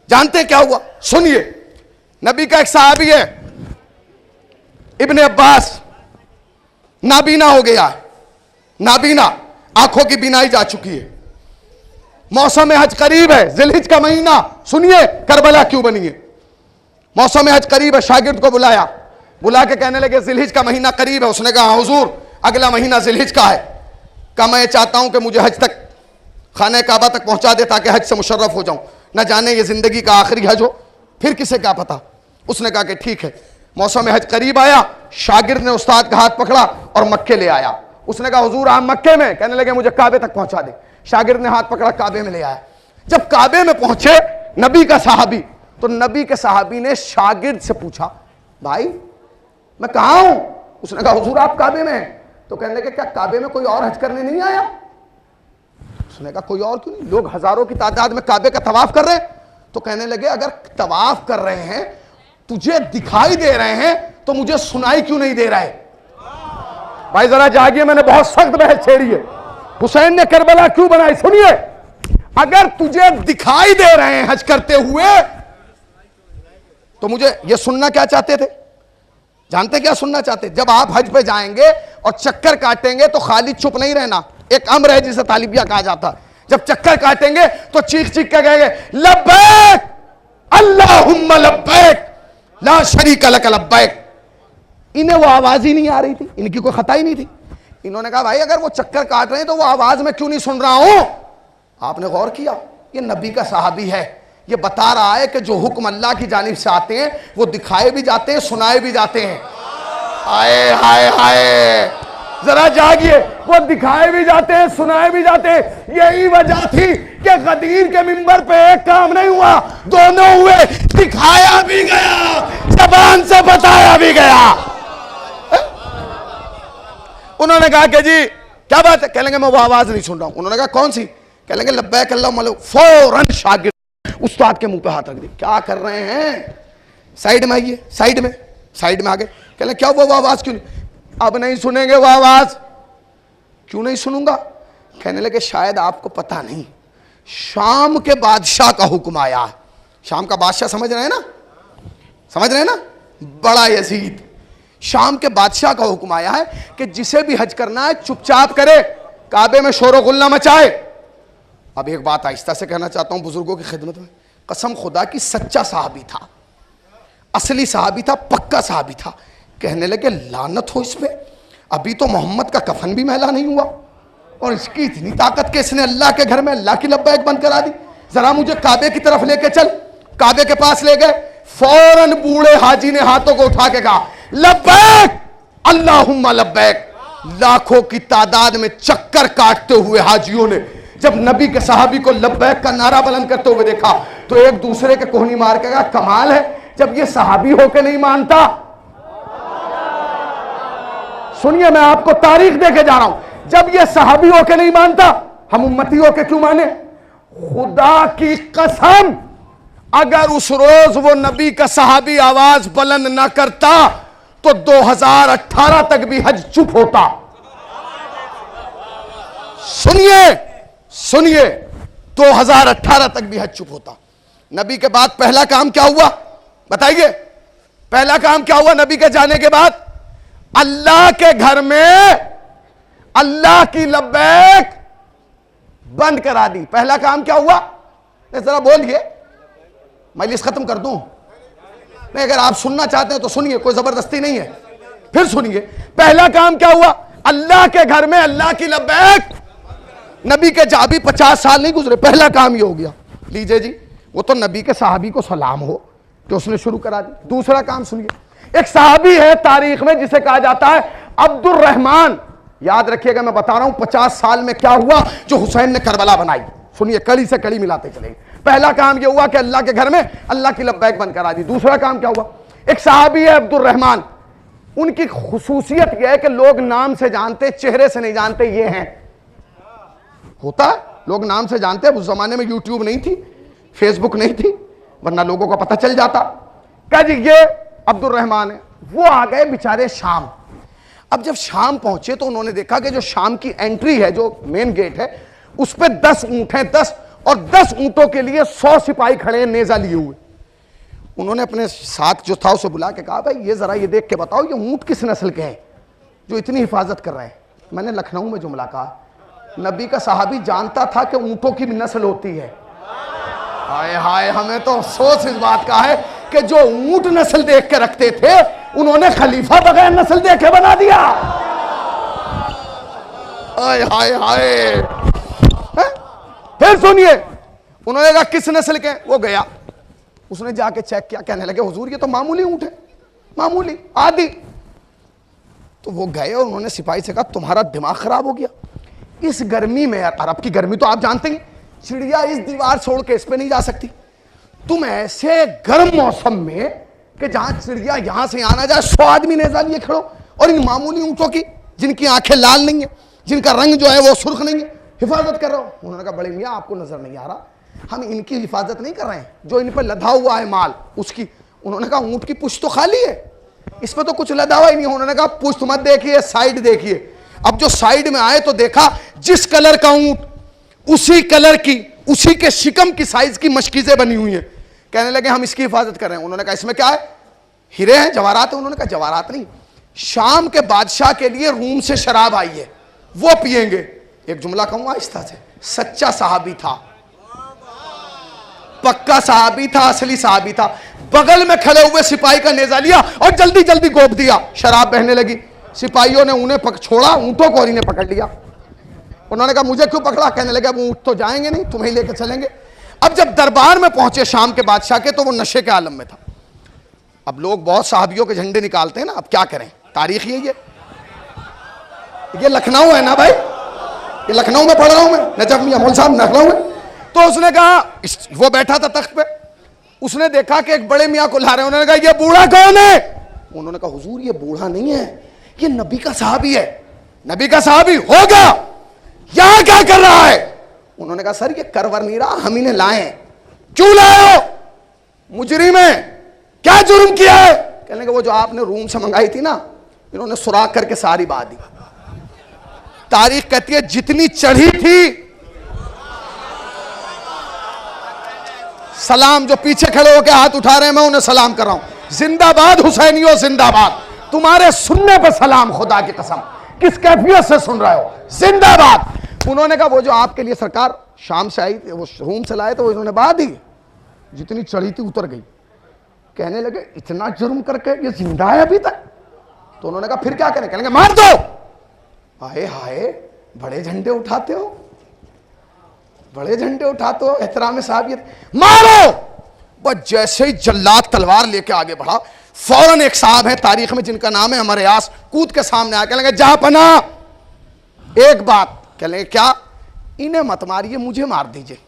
जानते हैं क्या हुआ? सुनिए, नबी का एक सहाबी है इब्ने अब्बास, नाबीना हो गया है, नाबीना, आंखों की बीनाई जा चुकी है। मौसम हज करीब है, जिलहिज का महीना। सुनिए करबला क्यों बनी है। मौसम हज करीब है, शागिर्द को बुलाया, बुला के कहने लगे जिलहिज का महीना करीब है। उसने कहा हुजूर अगला महीना जिलहिज का है। कहा मैं चाहता हूं कि मुझे हज तक, खाने काबा तक पहुंचा दे ताकि हज से मुशर्रफ हो जाऊं, न जाने ये जिंदगी का आखिरी हज हो, फिर किसे क्या पता। उसने कहा कि ठीक है। मौसम हज करीब आया, शागिर्द ने उस्ताद का हाथ पकड़ा और मक्के ले आया। उसने कहा हुजूर आप मक्के में? कहने लगे मुझे काबे तक पहुंचा दे। शागिर्द ने हाथ पकड़ा, काबे में ले आया। जब काबे में पहुंचे नबी का सहाबी, तो नबी के सहाबी ने शागिर्द से पूछा भाई मैं कहां हूं? उसने कहा हुजूर आप काबे में हैं। तो कहने लगे क्या काबे में कोई और हज करने नहीं आया? उसने कहा कोई और क्यों नहीं, लोग हजारों की तादाद में काबे का तवाफ कर रहे हैं। तो कहने लगे अगर तवाफ कर रहे हैं, तुझे दिखाई दे रहे हैं, तो मुझे सुनाई क्यों नहीं दे रहा है? भाई जरा जागिए, मैंने बहुत सख्त बहस छेड़ी है। हुसैन ने करबला क्यों बनाई? सुनिए, अगर तुझे दिखाई दे रहे हैं हज करते हुए, तो मुझे यह सुनना क्या चाहते थे? जानते क्या सुनना चाहते? जब आप हज पे जाएंगे और चक्कर काटेंगे तो खाली चुप नहीं रहना, एक अम्र है जिसे तालिबिया कहा जाता है। जब चक्कर काटेंगे तो चीख चीख के कहेंगे लब्बैक अल्लाहुम्मा लब्बैक ला शरीका लक लब्बैक। इन्हें वो आवाज ही नहीं आ रही थी, इनकी कोई खता ही नहीं थी। इन्होंने कहा भाई अगर वो चक्कर काट रहे हैं तो वो आवाज मैं क्यों नहीं सुन रहा हूं? आपने गौर किया, ये नबी का सहाबी है, ये बता रहा है कि जो हुक्म अल्लाह की जानिब से आते हैं वो दिखाए भी जाते हैं, सुनाए भी जाते हैं। हाय हाय हाय, जरा जागिए, वो दिखाए भी जाते हैं, सुनाए भी जाते हैं। यही वजह थी कि गदीर के मिंबर पे एक काम नहीं हुआ, दोनों हुए, दिखाया भी गया, जबान से बताया भी गया। उन्होंने कहा कि जी क्या बात है? कह लेंगे मैं वो आवाज नहीं सुन रहा हूं। उन्होंने कहा कौन सी? कह लेंगे लब्बैक अल्लाहुम्मा लब्बैक। फौरन शागिर्द उस्ताद के मुंह पे हाथ रख दे, क्या कर रहे हैं? साइड में आइए, साइड में आ गए। कह लें क्या वो आवाज क्यों नहीं? अब नहीं सुनेंगे वो आवाज। क्यों नहीं सुनूंगा? कहने लगे शायद आपको पता नहीं, शाम के बादशाह का हुक्म आया। शाम का बादशाह समझ रहे हैं ना? समझ रहे हैं ना? बड़ा यजीद। शाम के बादशाह का हुक्म आया है कि जिसे भी हज करना है चुपचाप करे, काबे में शोर गुल्ला मचाए। अब एक बात आहिस्ता से कहना चाहता हूं बुजुर्गों की खिदमत में, कसम खुदा की सच्चा सहाबी था, असली सहाबी था, पक्का सहाबी था। कहने लगे लानत हो इस पे, अभी तो मोहम्मद का कफन भी मैला नहीं हुआ और इसकी इतनी ताकत के इसने अल्लाह के घर में अल्लाह की लब्बैक बंद करा दी। जरा मुझे काबे की तरफ लेके चल। काबे के पास ले गए, फौरन बूढ़े हाजी ने हाथों को उठा के कहा लब्बैक अल्लाहुम्मा लब्बैक। लाखों की तादाद में चक्कर काटते हुए हाजियों ने जब नबी के सहाबी को लब्बैक का नारा बुलंद करते हुए देखा तो एक दूसरे के कोहनी मार के कहा कमाल है, जब ये सहाबी होके नहीं मानता। सुनिए, मैं आपको तारीख देके जा रहा हूं, जब ये सहाबी होके नहीं मानता, हम उम्मती होके क्यों माने? खुदा की कसम, अगर उस रोज वो नबी का सहाबी आवाज बुलंद ना करता तो 2018 तक भी हज चुप होता। सुनिए सुनिए, 2018 तक भी हज चुप होता। नबी के बाद पहला काम क्या हुआ बताइए? पहला काम क्या हुआ नबी के जाने के बाद? अल्लाह के घर में अल्लाह की लब्बैक बंद करा दी। पहला काम क्या हुआ? जरा बोलिए, मजलिस खत्म कर दूं? नहीं, अगर आप सुनना चाहते हैं तो सुनिए, कोई जबरदस्ती नहीं है। फिर सुनिए, पहला काम क्या हुआ? अल्लाह के घर में अल्लाह की लब्बैक। नबी के जा भी 50 साल नहीं गुजरे, पहला काम ये हो गया। लीजिए जी, वो तो नबी के सहाबी को सलाम हो कि उसने शुरू करा दी। दूसरा काम सुनिए, एक सहाबी है तारीख में जिसे कहा जाता है अब्दुल रहमान। याद रखिएगा, मैं बता रहा हूं 50 साल में क्या हुआ जो हुसैन ने करबला बनाई। सुनिए, कड़ी से कड़ी मिलाते चलेंगे। पहला काम यह हुआ कि अल्लाह के घर में अल्लाह की लब्बैक बंद करा दी। दूसरा काम क्या हुआ? एक सहाबी है अब्दुल रहमान, उनकी खुसूसियत यह है कि लोग नाम से जानते, चेहरे से नहीं जानते। ये हैं, होता है, लोग नाम से जानते। उस जमाने में यूट्यूब नहीं थी, फेसबुक नहीं थी, वरना लोगों को पता चल जाता। क्या जी, ये अब्दुल रहमान है। वो आ गए बेचारे शाम। अब जब शाम पहुंचे तो उन्होंने देखा कि जो शाम की एंट्री है, जो मेन गेट है, उस पर 10 ऊंट हैं, 10, और 10 ऊंटों के लिए 100 सिपाही खड़े हैं नेजा लिए हुए। उन्होंने अपने साथ जो था उसे बुला के कहा भाई ये जरा ये देख के बताओ ये ऊंट किस नस्ल के हैं जो इतनी हिफाजत कर रहे हैं। मैंने लखनऊ में जुमला कहा, नबी का सहाबी जानता था कि ऊंटों की भी नस्ल होती है। हाय हाय, हमें तो अफसोस इस बात का है कि जो ऊंट नस्ल देख के रखते थे उन्होंने खलीफा बगैर नस्ल देखे बना दिया। हाय हाय हाय। फिर सुनिए, उन्होंने कहा किस नस्ल के? वो गया, उसने जाके चेक किया, कहने लगे हुजूर ये तो मामूली ऊंट है, मामूली आदि। तो वो गए और उन्होंने सिपाही से कहा तुम्हारा दिमाग खराब हो गया इस गर्मी में। यार अरब की गर्मी तो आप जानते हैं, चिड़िया इस दीवार छोड़ के इस पे नहीं जा सकती। तुम ऐसे गर्म मौसम में कि जहां चिड़िया यहां से आना जाए 100 आदमी नेजा लिए खड़ो, और इन मामूली ऊंटों की जिनकी आंखें लाल नहीं है, जिनका रंग जो है वो सुर्ख नहीं है, हिफाजत कर रहा हूं। उन्होंने कहा बड़े मियां आपको नजर नहीं आ रहा, हम इनकी हिफाजत नहीं कर रहे हैं, जो इन पर लदा हुआ है माल उसकी। उन्होंने कहा ऊंट की पुश्त तो खाली है, इस पर तो कुछ लदा हुआ ही नहीं। उन्होंने कहा पुश्त मत देखिए, साइड देखिए। अब जो साइड में आए तो देखा जिस कलर का ऊंट उसी कलर की, उसी के शिकम की साइज की मशकीजें बनी हुई हैं। कहने लगे हम इसकी हिफाजत कर रहे हैं। उन्होंने कहा इसमें क्या है? हीरे हैं, जवाहरात है? उन्होंने कहा जवाहरात नहीं, शाम के बादशाह के लिए रूम से शराब आई है, वो पिएंगे। एक जुमला कहूंगा आहिस्ता से, सच्चा सहाबी था, पक्का सहाबी था, असली सहाबी था। बगल में खड़े हुए सिपाही का नेजा लिया और जल्दी जल्दी गोप दिया, शराब बहने लगी। सिपाहियों ने उन्हें छोड़ा, ऊंटों को इन्हें पकड़ लिया। उन्होंने कहा मुझे क्यों पकड़ा? कहने लगे अब ऊंट तो जाएंगे नहीं, तुम्हें लेकर चलेंगे। अब जब दरबार में पहुंचे शाम के बादशाह के, तो वो नशे के आलम में था। अब लोग बहुत साहबियों के झंडे निकालते हैं ना, अब क्या करें, तारीख यही है। ये लखनऊ है ना भाई, ये लखनऊ में पढ़ रहा हूं मैं, नजफ मियां मौल साहब लखनऊ में। तो उसने कहा, वो बैठा था तख्त पे, उसने देखा कि एक बड़े मियां को ला रहे हैं। उन्होंने कहा ये बूढ़ा कौन है? उन्होंने कहा हुजूर ये बूढ़ा नहीं है, ये नबी का सहाबी है। नबी का सहाबी होगा, यहां क्या कर रहा है? उन्होंने कहा सर ये करवर नहीं रहा, हम इन्हें लाए हैं। क्यों लाए हो? मुजरिम है, क्या जुर्म किया है? कहने लगे वो जो आपने रूम से मंगाई थी ना, इन्होंने सुराख करके सारी बात दी। तारीख कहती है जितनी चढ़ी थी, सलाम जो पीछे खड़े होकर हाथ उठा रहे हैं मैं उन्हें सलाम कर रहा हूं, जिंदाबाद हुसैनियों जिंदाबाद। तुम्हारे सुनने पे सलाम, खुदा की कसम, किस कैफियत से सुन रहे हो, जिंदाबाद। उन्होंने कहा वो जो आपके लिए सरकार शाम से आई, वो रूम से लाए, तो इन्होंने बात दी, जितनी चढ़ी थी उतर गई। कहने लगे इतना जुर्म करके ये जिंदा है अभी तक? तो उन्होंने कहा फिर क्या करें? कहेंगे मार दो। हाय हाय, बड़े झंडे उठाते हो, बड़े झंडे उठाते हो, एहतराम साहबियत, मारो। बस जैसे ही जल्लाद तलवार लेके आगे बढ़ा, फौरन एक साहब है तारीख में जिनका नाम है अमर यास, कूद के सामने आके लगे जा पना एक बात, कह लेंगे क्या? इन्हें मत मारिए, मुझे मार दीजिए,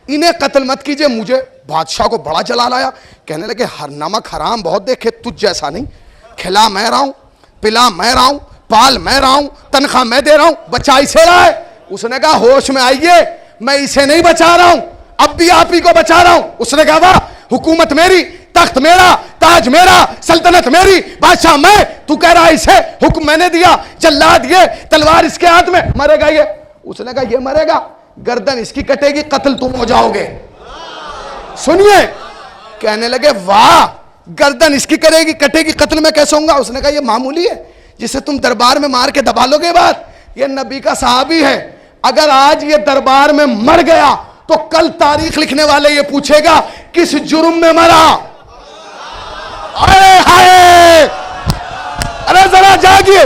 इन्हें कत्ल मत कीजिए, मुझे। बादशाह को बड़ा जलाल आया, कहने लगे हर नमक हराम बहुत देखे, तुझ जैसा नहीं, खिला मैं रहा हूं, पिला मैं रहा हूं, पाल मैं रहा हूं, तनख्वाह मैं दे रहा हूं, बचा इसे रहा है। उसने कहा होश में आइए, मैं इसे नहीं बचा रहा हूं, अब भी आप ही को बचा रहा हूं। उसने कहा वाह, हुकूमत मेरी, तख्त मेरा, ताज मेरा, सल्तनत मेरी, बादशाह मैं, तू कह रहा है इसे हुक्म मैंने दिया, जल्लाद ये, तलवार इसके हाथ में, मरेगा ये। उसने कहा ये मरेगा, गर्दन इसकी कटेगी, कत्ल तुम हो जाओगे। सुनिए, कहने लगे वाह, गर्दन इसकी करेगी कटेगी, कत्ल में कैसे होगा? उसने कहा ये मामूली है, जिसे तुम दरबार में मार के दबा लोगे बात, ये नबी का सहाबी है, अगर आज ये दरबार में मर गया तो कल तारीख लिखने वाले ये पूछेगा किस जुर्म में मरा। अरे हाय, अरे जरा जागिए,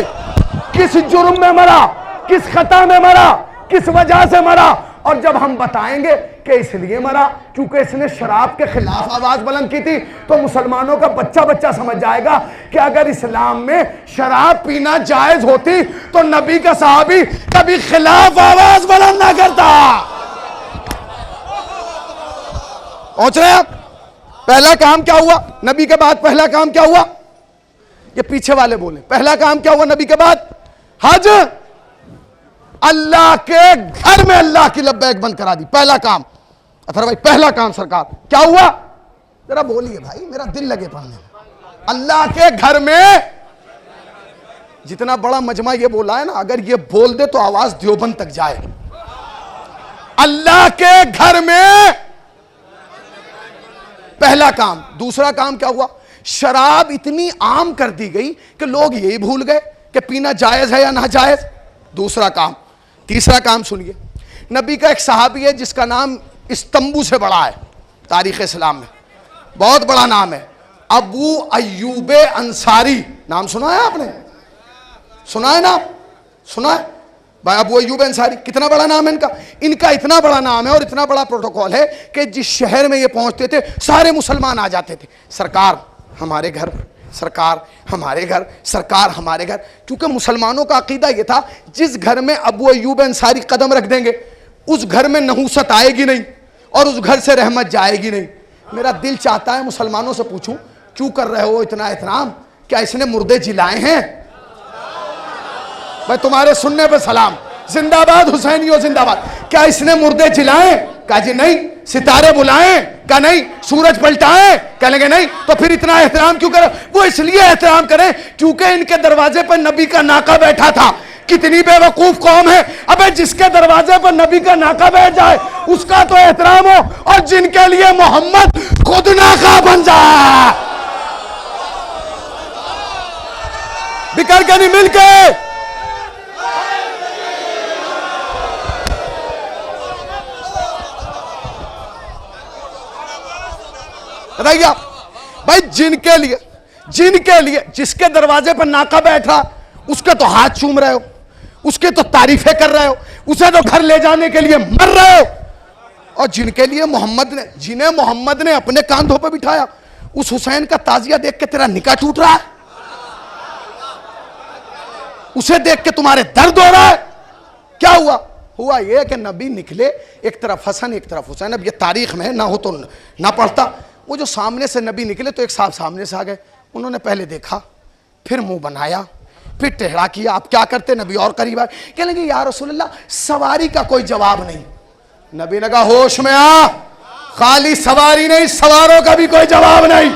किस जुर्म में मरा, किस खता में मरा, किस वजह से मरा। और जब हम बताएंगे कि इसलिए मरा क्योंकि इसने शराब के खिलाफ आवाज बुलंद की थी, तो मुसलमानों का बच्चा बच्चा समझ जाएगा कि अगर इस्लाम में शराब पीना जायज होती तो नबी का सहाबी कभी खिलाफ आवाज बुलंद ना करता। पहुंच रहे हैं आप? पहला काम क्या हुआ नबी के बाद? पहला काम क्या हुआ? ये पीछे वाले बोले, पहला काम क्या हुआ नबी के बाद? हज। अल्लाह के घर में अल्लाह की लब्बैक बंद करा दी, पहला काम। अथर भाई पहला काम सरकार क्या हुआ? जरा बोलिए भाई, मेरा दिल लगे पढ़ने में। अल्लाह के घर में, जितना बड़ा मजमा ये बोला है ना, अगर ये बोल दे तो आवाज देवबंद तक जाए। अल्लाह के घर में पहला काम। दूसरा काम क्या हुआ? शराब इतनी आम कर दी गई कि लोग यही भूल गए कि पीना जायज है या ना जायज। दूसरा काम। तीसरा काम सुनिए, नबी का एक सहाबी है जिसका नाम इस्तंबू से बड़ा है तारीख इस्लाम में, बहुत बड़ा नाम है, अबू अय्यूब अंसारी। नाम सुना है आपने? सुना है ना? सुना है भाई? अबू अय्यूब अंसारी, कितना बड़ा नाम है इनका। इनका इतना बड़ा नाम है और इतना बड़ा प्रोटोकॉल है कि जिस शहर में ये पहुंचते थे सारे मुसलमान आ जाते थे, सरकार हमारे घर, सरकार हमारे घर, सरकार हमारे घर। क्योंकि मुसलमानों का अकीदा यह था जिस घर में अबू अय्यूब अंसारी कदम रख देंगे उस घर में नहूसत आएगी नहीं और उस घर से रहमत जाएगी नहीं। मेरा दिल चाहता है मुसलमानों से पूछूं, क्यों कर रहे हो इतना एहतराम? क्या इसने मुर्दे जिलाए हैं? भाई तुम्हारे सुनने पे सलाम, जिंदाबाद हुसैनियों जिंदाबाद। क्या इसने मुर्दे जिलाए? कहा जी नहीं। सितारे बुलाएं? कहा नहीं। सूरज पलटाएं? कहेंगे नहीं। तो फिर इतना एहतराम क्यों करें? वो इसलिए एहतराम करें क्योंकि इनके दरवाजे पर नबी का नाका बैठा था। कितनी बेवकूफ कौम है, अबे जिसके दरवाजे पर नबी का नाका बैठ जाए उसका तो एहतराम हो, और जिनके लिए मोहम्मद खुद नाका बन जाए। बिकर के नहीं मिलके बताइए आप भाई, जिनके लिए जिसके दरवाजे पर नाका बैठ रहा उसके तो हाथ चूम रहे हो, उसके तो तारीफें कर रहे हो, उसे तो घर ले जाने के लिए मर रहे हो। और जिनके लिए जिन्हें मोहम्मद ने अपने कांधों पर बिठाया, उस हुसैन का ताजिया देख के तेरा निकाह टूट रहा है, उसे देख के तुम्हारे दर्द हो रहा है। क्या हुआ यह कि नबी निकले, एक तरफ हसन एक तरफ हुसैन। अब ये तारीख में है, ना हो तो ना पढ़ता। वो जो सामने से नबी निकले तो एक साहब सामने से आ गए, उन्होंने पहले देखा, फिर मुंह बनाया, फिर टेढ़ा किया। आप क्या करते? नबी और करीब आए, कहने लगे या रसूलल्लाह सवारी का कोई जवाब नहीं। नबी ने कहा होश में आ, खाली सवारी नहीं, सवारों का भी कोई जवाब नहीं।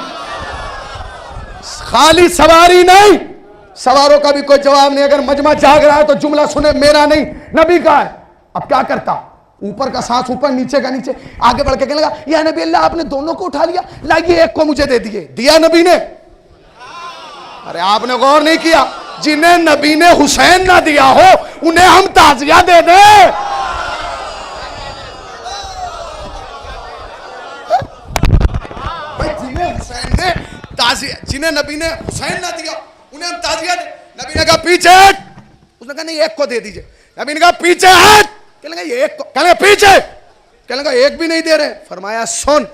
खाली सवारी नहीं, सवारों का भी कोई जवाब नहीं। अगर मजमा जाग रहा है तो जुमला सुने, मेरा नहीं नबी का है। अब क्या करता? ऊपर का सांस ऊपर, नीचे का नीचे, आगे बढ़ के कहने लगा या नबी अल्लाह आपने दोनों को उठा लिया, लाइए एक को मुझे दे दिए। दिया नबी ने? अरे आपने गौर नहीं किया, जिन्हें नबी ने हुसैन ना दिया हो उन्हें हम ताजिया दे दें। जिन्हें नबी ने हुसैन ना दिया उन्हें हम ताजिया दे। नबी ने कहा पीछे हट, उसने कहा नहीं एक को दे दीजिए। नबी ने कहा पीछे हट, कहने लगा ये एक को, कहने लगा पीछे, कहने लगा एक भी नहीं दे रहे। फरमाया सुन,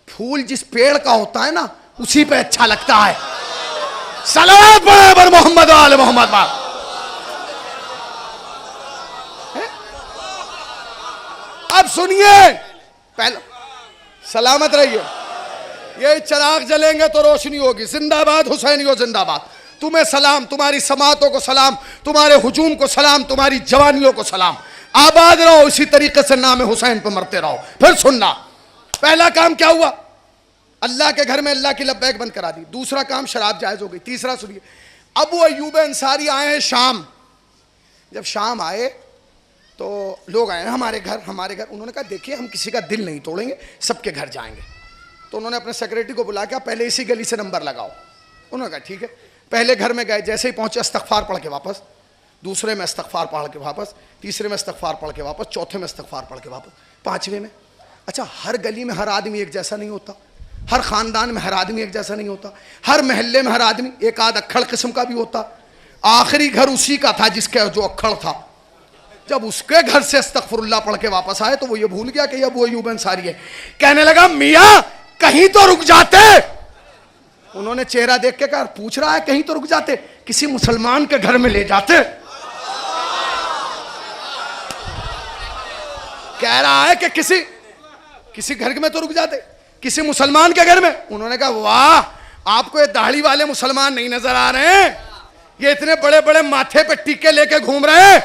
फूल जिस पेड़ का होता है ना उसी पे अच्छा लगता है। सलावत पढ़े पर मोहम्मद वाले मोहम्मद बाप। अब सुनिए, पहले सलामत रहिए, ये चिराग जलेंगे तो रोशनी होगी। जिंदाबाद हुसैनियों जिंदाबाद। तुम्हें सलाम, तुम्हारी समातों को सलाम, तुम्हारे हुजूम को सलाम, तुम्हारी जवानियों को सलाम। आबाद रहो, इसी तरीके से नाम हुसैन पर मरते रहो। फिर सुनना, पहला काम क्या हुआ? अल्लाह के घर में अल्लाह की लब्बैक बंद करा दी। दूसरा काम, शराब जायज हो गई। तीसरा सुनिए, अबू अय्यूब अंसारी आए हैं शाम। जब शाम आए तो लोग आए हमारे घर। उन्होंने कहा देखिए हम किसी का दिल नहीं तोड़ेंगे, सबके घर जाएंगे। तो उन्होंने अपने सेक्रेटरी को बुला के पहले इसी गली से नंबर लगाओ। उन्होंने कहा ठीक है। पहले घर में गए, जैसे ही पहुंचे इस्तगफार पढ़ के वापस, दूसरे में इस्तगफार पढ़ के वापस, तीसरे में इस्तगफार पढ़ के वापस, चौथे में इस्तगफार पढ़ के वापस, पांचवें में। अच्छा, हर गली में हर आदमी एक जैसा नहीं होता, हर खानदान में हर आदमी एक जैसा नहीं होता, हर महल्ले में हर आदमी एक आध अक्खड़ किस्म का भी होता। आखिरी घर उसी का था जिसके जो अक्खड़ था। जब उसके घर से अस्तगफुरुल्लाह पढ़ के वापस आए तो वो ये भूल गया कि अबू अय्यूब अंसारी है। कहने लगा मियां कहीं तो रुक जाते। उन्होंने चेहरा देख के कहा, पूछ रहा है कहीं तो रुक जाते, किसी मुसलमान के घर में ले जाते। कह रहा है कि किसी घर में तो रुक जाते, किसी मुसलमान के घर में। उन्होंने कहा वाह, आपको ये दाढ़ी वाले मुसलमान नहीं नजर आ रहे हैं, ये इतने बड़े बड़े माथे पे टीके लेके घूम रहे हैं।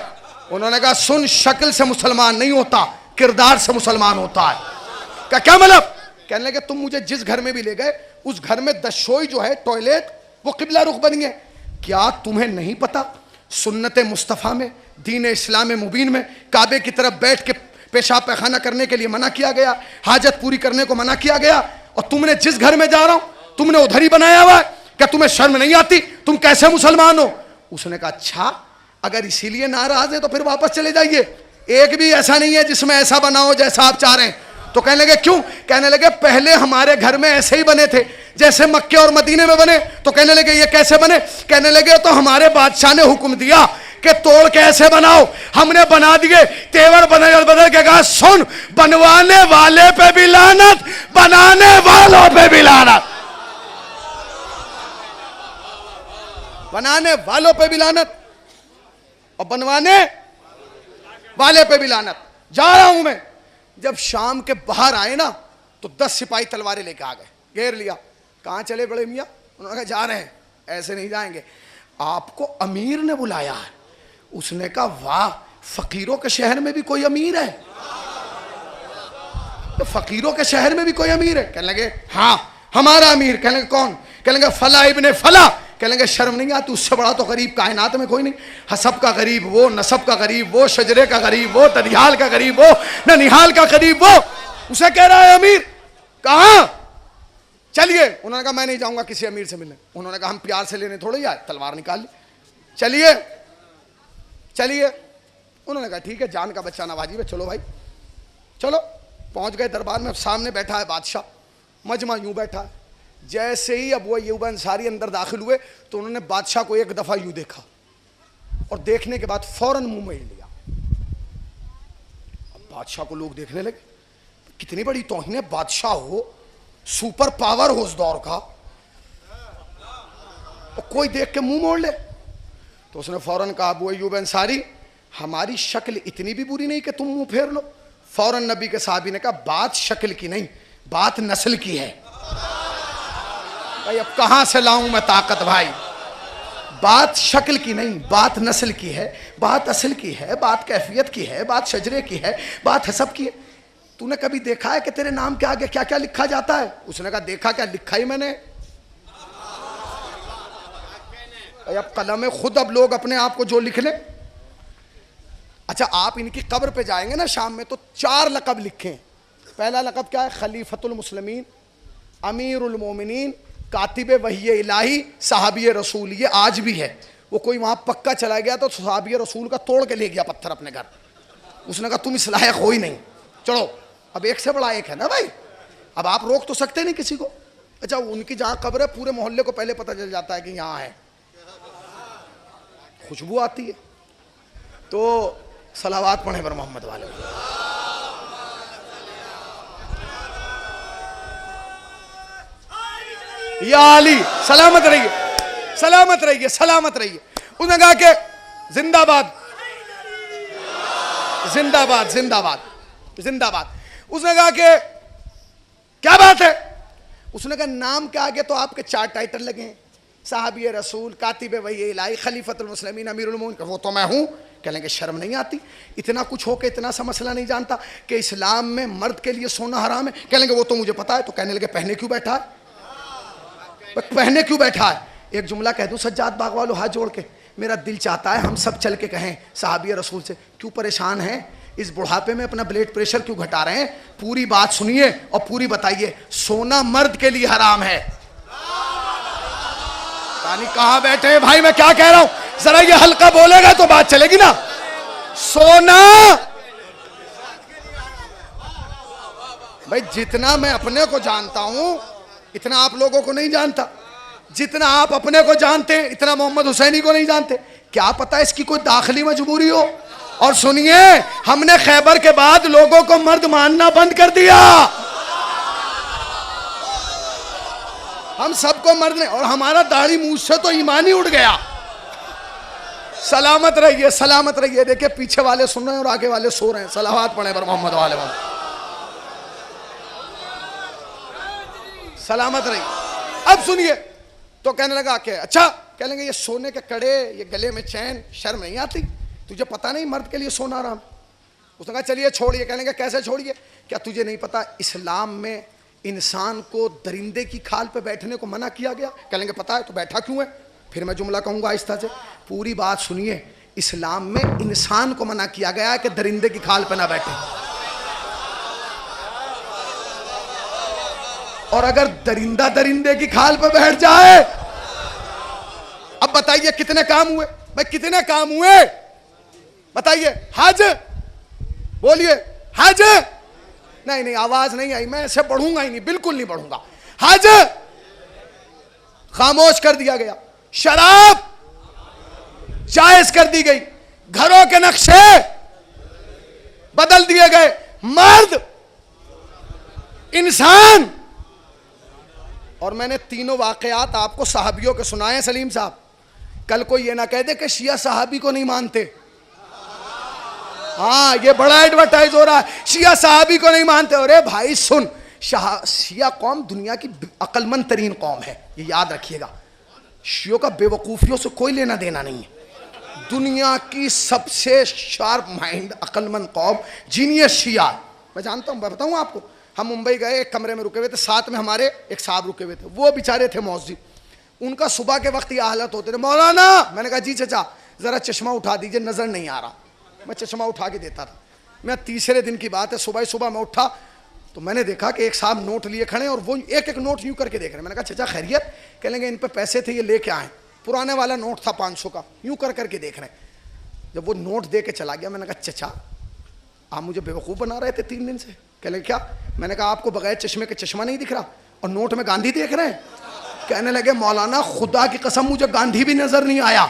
उन्होंने कहा सुन, शक्ल से मुसलमान नहीं होता, किरदार से मुसलमान होता है। क्या मतलब? कहने लगे तुम मुझे जिस घर में भी ले गए, उस घर में दशोई जो है टॉयलेट, वो किबला रुख बन गए। क्या तुम्हें नहीं पता सुन्नत मुस्तफ़ा में, दीन इस्लाम मुबीन में काबे की तरफ बैठ के पेशाब पैखाना करने के लिए मना किया गया, हाजत पूरी करने को मना किया गया, और तुमने जिस घर में जा रहा हूं तुमने उधर ही बनाया हुआ है। क्या तुम्हें शर्म नहीं आती? तुम कैसे मुसलमान हो? उसने कहा अच्छा, अगर इसीलिए नाराज है तो फिर वापस चले जाइए, एक भी ऐसा नहीं है जिसमें ऐसा बनाओ जैसा आप चाह रहे हैं। तो कहने लगे क्यों? कहने लगे पहले हमारे घर में ऐसे ही बने थे जैसे मक्के और मदीने में बने। तो कहने लगे ये कैसे बने? कहने लगे तो हमारे बादशाह ने हुक्म दिया कि तोड़ के ऐसे बनाओ, हमने बना दिए। तेवर बदल के कहा सुन, बनवाने वाले पे भी लानत, बनाने वालों पे भी लानत। बनाने वालों पे भी लानत और बनवाने वाले पे भी लानत। जा रहा हूं मैं। जब शाम के बाहर आए ना तो 10 सिपाही तलवारें लेके आ गए, घेर लिया। कहां चले बड़े मियां? उन्होंने कहा जा रहे हैं। ऐसे नहीं जाएंगे, आपको अमीर ने बुलाया है। उसने कहा वाह, फकीरों के शहर में भी कोई अमीर है? तो फकीरों के शहर में भी कोई अमीर है? कहने लगे हाँ हमारा अमीर। कहने लगे कौन? कहने लगे फला इब्ने फला। कहने लगे शर्म नहीं आती, उससे बड़ा तो गरीब कायनात में कोई नहीं। हसब का गरीब वो, नसब का गरीब वो, शजरे का गरीब वो, दनिहाल का गरीब वो, ननिहाल का गरीब वो। उसे कह रहा है अमीर। कहां? चलिए। उन्होंने कहा मैं नहीं जाऊंगा किसी अमीर से मिलने। उन्होंने कहा हम प्यार से लेने थोड़ी आए, तलवार निकाल ली। चलिए चलिए। उन्होंने कहा ठीक है, जान का बच्चा ना वाजिब है, चलो भाई चलो। पहुंच गए दरबार में। सामने बैठा है बादशाह, मजमा यूं बैठा है। जैसे ही अबू अय्यूब अंसारी अंदर दाखिल हुए तो उन्होंने बादशाह को एक दफा यूं देखा और देखने के बाद फौरन मुंह में लिया। अब बादशाह को लोग देखने लगे, कितनी बड़ी तौहीन है, बादशाह हो, सुपर पावर हो उस दौर का, और कोई देख के मुंह मोड़ ले। तो उसने फौरन कहा अबू अय्यूब अंसारी, हमारी शक्ल इतनी भी बुरी नहीं कि तुम मुंह फेर लो। फौरन नबी के साहबी ने कहा बात शक्ल की नहीं, बात नस्ल की है। भाई अब कहां से लाऊं मैं ताकत भाई? बात शक्ल की नहीं, बात नस्ल की है, बात असल की है, बात कैफियत की है, बात शजरे की है, बात हसब की है। तूने कभी देखा है कि तेरे नाम के आगे क्या क्या लिखा जाता है? उसने कहा देखा क्या, लिखा ही मैंने। अब कलम खुद अब लोग अपने आप को जो लिख लें। अच्छा, आप इनकी कब्र पे जाएंगे ना शाम में तो 4 लक़ब लिखें। पहला लक़ब क्या है? खलीफतुल मुस्लिमीन, अमीरुल मोमिनीन, कातिबे वही इलाही, साहबी रसूल। ये आज भी है। वो कोई वहां पक्का चला गया तो साहबी रसूल का तोड़ के ले गया पत्थर अपने घर। उसने कहा तुम इस लायक हो ही नहीं, चलो। अब एक से बड़ा एक है ना भाई, अब आप रोक तो सकते नहीं किसी को। अच्छा, उनकी जहां कब्र है पूरे मोहल्ले को पहले पता चल जाता है कि यहाँ है। खुशबू आती है। तो सलावात पढ़े बर मोहम्मद वाले। या अली सलामत रहिए, सलामत रहिए, सलामत रहिए। उसने कहा कि जिंदाबाद जिंदाबाद जिंदाबाद जिंदाबाद। उसने कहा कि क्या बात है? उसने कहा नाम के आगे तो आपके 4 टाइटल लगे हैं, साहबी रसूल, कातिब वही इलाही, खलीफतुल मुस्लिमीन, अमीरुल मोमिनीन। वो तो मैं हूं। कह लेंगे शर्म नहीं आती? इतना कुछ हो के इतना सा मसला नहीं जानता कि इस्लाम में मर्द के लिए सोना हराम है? कह लेंगे वो तो मुझे पता है। तो कहने लगे पहने क्यों बैठा है? पहने क्यों बैठा है? एक जुमला कह दूं सज्जाद बाग वालों, हाथ जोड़ के, मेरा दिल चाहता है हम सब चल के कहें साहबी रसूल से, क्यों परेशान हैं इस बुढ़ापे में, अपना ब्लड प्रेशर क्यों घटा रहे हैं? पूरी बात सुनिए और पूरी बताइए। सोना मर्द के लिए हराम है। पानी कहां बैठे हैं भाई, मैं क्या कह रहा हूं? जरा ये हल्का बोलेगा तो बात चलेगी ना। सोना भाई जितना मैं अपने को जानता हूं इतना आप लोगों को नहीं जानता। जितना आप अपने को जानते हैं इतना मोहम्मद हुसैनी को नहीं जानते। क्या पता इसकी कोई दाखिली मजबूरी हो। और सुनिए, हमने खैबर के बाद लोगों को मर्द मानना बंद कर दिया। हम सबको मर्द ने, और हमारा दाढ़ी मूछ से तो ईमान ही उड़ गया। सलामत रहिए, सलामत रहिए। देखिए पीछे वाले सुन रहे हैं और आगे वाले सो रहे हैं। सलावत पढ़े पर मोहम्मद वाले सलामत रहिए। अब सुनिए, तो कहने लगा कि अच्छा, कह लेंगे ये सोने के कड़े, ये गले में चैन, शर्म नहीं आती? तुझे पता नहीं मर्द के लिए सोना हराम? उसने कहा चलिए छोड़िए। कह लेंगे कैसे छोड़िए? क्या तुझे नहीं पता इस्लाम में इंसान को दरिंदे की खाल पे बैठने को मना किया गया? कह लेंगे पता है। तो बैठा क्यों है? फिर मैं जुमला कहूंगा आहिस्ता से, पूरी बात सुनिए। इस्लाम में इंसान को मना किया गया है कि दरिंदे की खाल पे ना बैठे। और अगर दरिंदा दरिंदे की खाल पे बैठ जाए, अब बताइए कितने काम हुए भाई, कितने काम हुए बताइए? हज बोलिए, हज नहीं नहीं, आवाज नहीं आई। मैं ऐसे बढ़ूंगा ही नहीं, बिल्कुल नहीं बढ़ूंगा। हज खामोश कर दिया गया, शराब जायज कर दी गई, घरों के नक्शे बदल दिए गए, मर्द, इंसान। और मैंने तीनों वाकयात आपको सहाबियों के सुनाए हैं सलीम साहब। कल कोई ये ना कह दे कि शिया सहाबी को नहीं मानते। हाँ, ये बड़ा एडवर्टाइज हो रहा है, शिया सहाबी को नहीं मानते। अरे भाई सुन, शिया कौम दुनिया की अक्लमंद तरीन कौम है, ये याद रखिएगा। शियों का बेवकूफियों से कोई लेना देना नहीं है। दुनिया की सबसे शार्प माइंड अक्लमंद कौम, जीनियस शिया। मैं जानता हूँ, मैं बताऊँ आपको। हम मुंबई गए, एक कमरे में रुके हुए थे, साथ में हमारे एक साहब रुके हुए थे। वो बेचारे थे मौजूद। उनका सुबह के वक्त ये हालत होते थे, मौलाना। मैंने कहा जी चाचा जरा चश्मा उठा दीजिए, नजर नहीं आ रहा। मैं चश्मा उठा के देता था। मैं तीसरे दिन की बात है, सुबह सुबह मैं उठा तो मैंने देखा कि एक साहब नोट लिए खड़े और वो एक एक नोट यूं करके देख रहे हैं। मैंने कहा चाचा खैरियत? कह लेंगे इन पे पैसे थे, ये लेके आए। पुराने वाला नोट था 500 का, यूं कर करके देख रहे हैं। जब वो नोट दे के चला गया, मैंने कहा चाचा आप मुझे बेवकूफ़ बना रहे थे 3 दिन से। कह लगे क्या? मैंने कहा आपको बगैर चश्मे के चश्मा नहीं दिख रहा और नोट में गांधी देख रहे हैं? कहने लगे मौलाना खुदा की कसम मुझे गांधी भी नजर नहीं आया।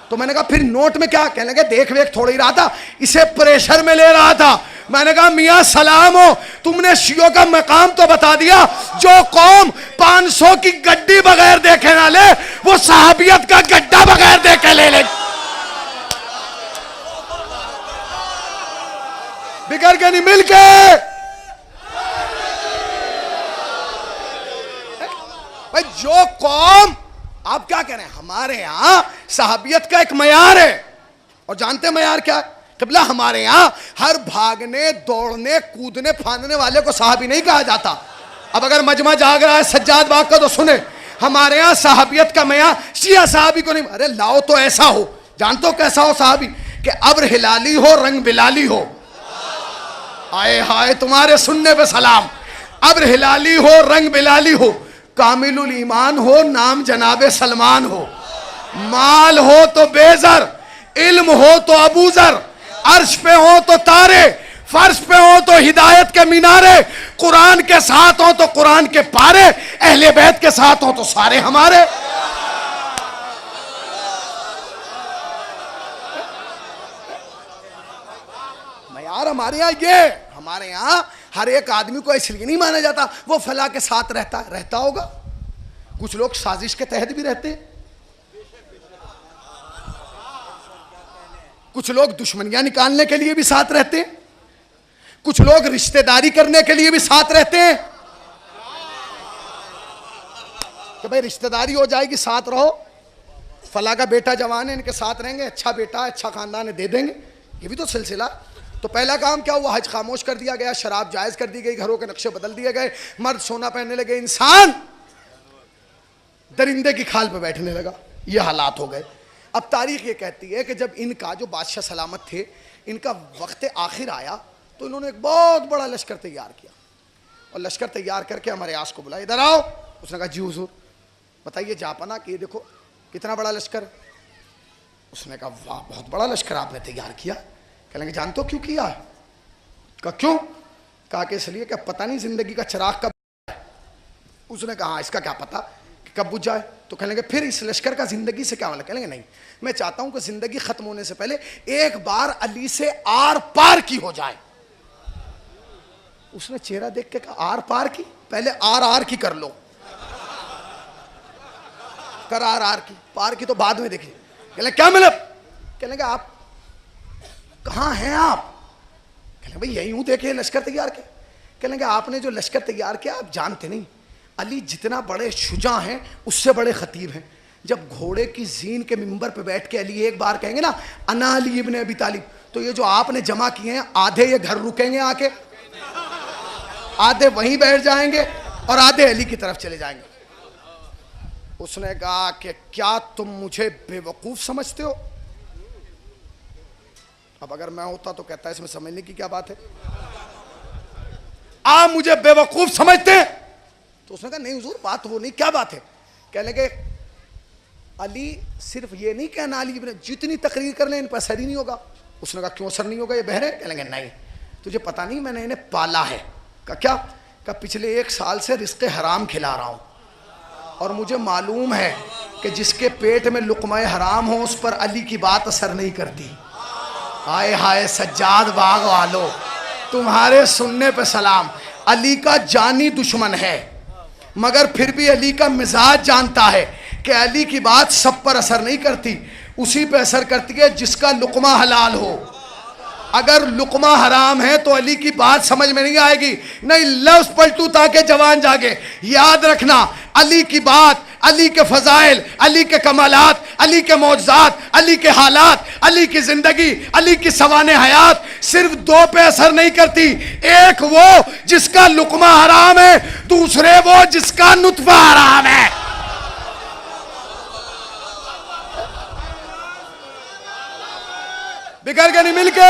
तो मैंने कहा फिर नोट में क्या? कहने लगे देख वेख थोड़ा ही रहा था, इसे प्रेशर में ले रहा था। मैंने कहा मियां सलाम हो, तुमने शियों का मकाम तो बता दिया। जो कौम 500 की गड्डी बगैर देखे ना ले, वो सहाबियत का गड्ढा बगैर देखे ले ले। बिगड़ के नहीं, मिल के। भाई जो कौम, आप क्या कह रहे हैं? हमारे यहां सहाबियत का एक मयार है, और जानते हैं मयार क्या है? क़िबला हमारे यहां हर भागने दौड़ने कूदने फांदने वाले को सहाबी नहीं कहा जाता। अब अगर मजमा जाग रहा है सज्जाद बाग का तो सुने, हमारे यहां सहाबियत का मयार शिया सहाबी को नहीं। अरे लाओ तो ऐसा हो, जानते हो कैसा हो सहाबी? कि अब्र हिलाली हो, रंग बिलाली हो। आए हाय तुम्हारे सुनने पे सलाम। अब्र हिलाली हो, रंग बिलाली हो, कामिलुल ईमान हो, नाम जनाबे सलमान हो, माल हो तो बेजर, इल्म हो तो अबूजर, अर्श पे हो तो तारे, फर्श पे हो तो हिदायत के मीनारे, कुरान के साथ हो तो कुरान के पारे, अहले बैत के साथ हो तो सारे हमारे। हमारे यहाँ हर एक आदमी को इसलिए नहीं माना जाता वो फला के साथ रहता होगा। कुछ लोग साजिश के तहत भी रहते हैं, कुछ लोग दुश्मनियां निकालने के लिए भी साथ रहते हैं, कुछ लोग रिश्तेदारी करने के लिए भी साथ रहते हैं कि भाई रिश्तेदारी हो जाएगी, साथ रहो, फला का बेटा जवान है, इनके साथ रहेंगे, अच्छा बेटा अच्छा खानदान है, दे देंगे। ये भी तो सिलसिला। तो पहला काम क्या हुआ? हज खामोश कर दिया गया, शराब जायज कर दी गई, घरों के नक्शे बदल दिए गए, मर्द सोना पहनने लगे, इंसान दरिंदे की खाल पे बैठने लगा। ये हालात हो गए। अब तारीख ये कहती है कि जब इनका जो बादशाह सलामत थे, इनका वक्त आखिर आया तो इन्होंने एक बहुत बड़ा लश्कर तैयार किया और लश्कर तैयार करके हमारे आस को बुलाया, इधर आओ। उसने कहा जी हुजूर। बताइए जापना कि ये देखो कितना बड़ा लश्कर। उसने कहा वाह बहुत बड़ा लश्कर आपने तैयार किया। कहने लगे जानते हो क्यों किया? कहा क्यों? कहा कि इसलिए कि पता नहीं जिंदगी का चिराग कब। उसने कहा इसका क्या पता कि कब बुझ जाए। तो कहने लगे फिर इस लश्कर का जिंदगी से क्या मतलब? कहने लगे नहीं, मैं चाहता हूं कि जिंदगी खत्म होने से पहले एक बार अली से आर पार की हो जाए। उसने चेहरा देख के कहा आर पार की? पहले आर आर की कर लो, कर आर आर की, पार की तो बाद में देखिए। कहने क्या मतलब? कहने लगे आप कहाँ हैं आप? कहने भाई यही हूं, देखिए लश्कर तैयार किया। कहने लगे आपने जो लश्कर तैयार किया आप जानते नहीं, अली जितना बड़े शुजा हैं उससे बड़े खतीब हैं। जब घोड़े की जीन के मिंबर पे बैठ के अली एक बार कहेंगे ना अना अली इब्न अबी तालिब, तो ये जो आपने जमा किए हैं आधे ये घर रुकेंगे आके, आधे वहीं बैठ जाएंगे और आधे अली की तरफ चले जाएंगे। उसने कहा कि क्या तुम मुझे बेवकूफ समझते हो? अब अगर मैं होता तो कहता इसमें समझने की क्या बात है, आप मुझे बेवकूफ समझते हैं? तो उसने कहा नहीं हुजूर बात वो नहीं, क्या बात है? कहने लगे अली सिर्फ ये नहीं कहना अली इब्न, जितनी तकरीर कर ले इन पर असर ही नहीं होगा। उसने कहा क्यों असर नहीं होगा, ये बहरे? कहने लगे नहीं तुझे पता नहीं मैंने इन्हें पाला है। कहा क्या? कहा पिछले 1 साल से रिज़्क़े हराम खिला रहा हूं और मुझे मालूम है कि जिसके पेट में लुक़मा हराम हो उस पर अली की बात असर नहीं करती। हाय हाय सज्जाद बाग वालों, तुम्हारे सुनने पे सलाम। अली का जानी दुश्मन है मगर फिर भी अली का मिजाज जानता है कि अली की बात सब पर असर नहीं करती, उसी पे असर करती है जिसका लुक़मा हलाल हो। अगर लुक़मा हराम है तो अली की बात समझ में नहीं आएगी। नहीं लफ्ज़ पलटू ताकि जवान जागे। याद रखना अली की बात, अली के फजाइल, अली के कमालात, अली के मौजज़ात, अली के हालात, अली की ज़िंदगी, अली की सवाने हयात सिर्फ 2 पे असर नहीं करती। एक वो जिसका लुक़मा हराम है, दूसरे वो जिसका नुत्फ़ा हराम है। बिखर के नहीं मिलके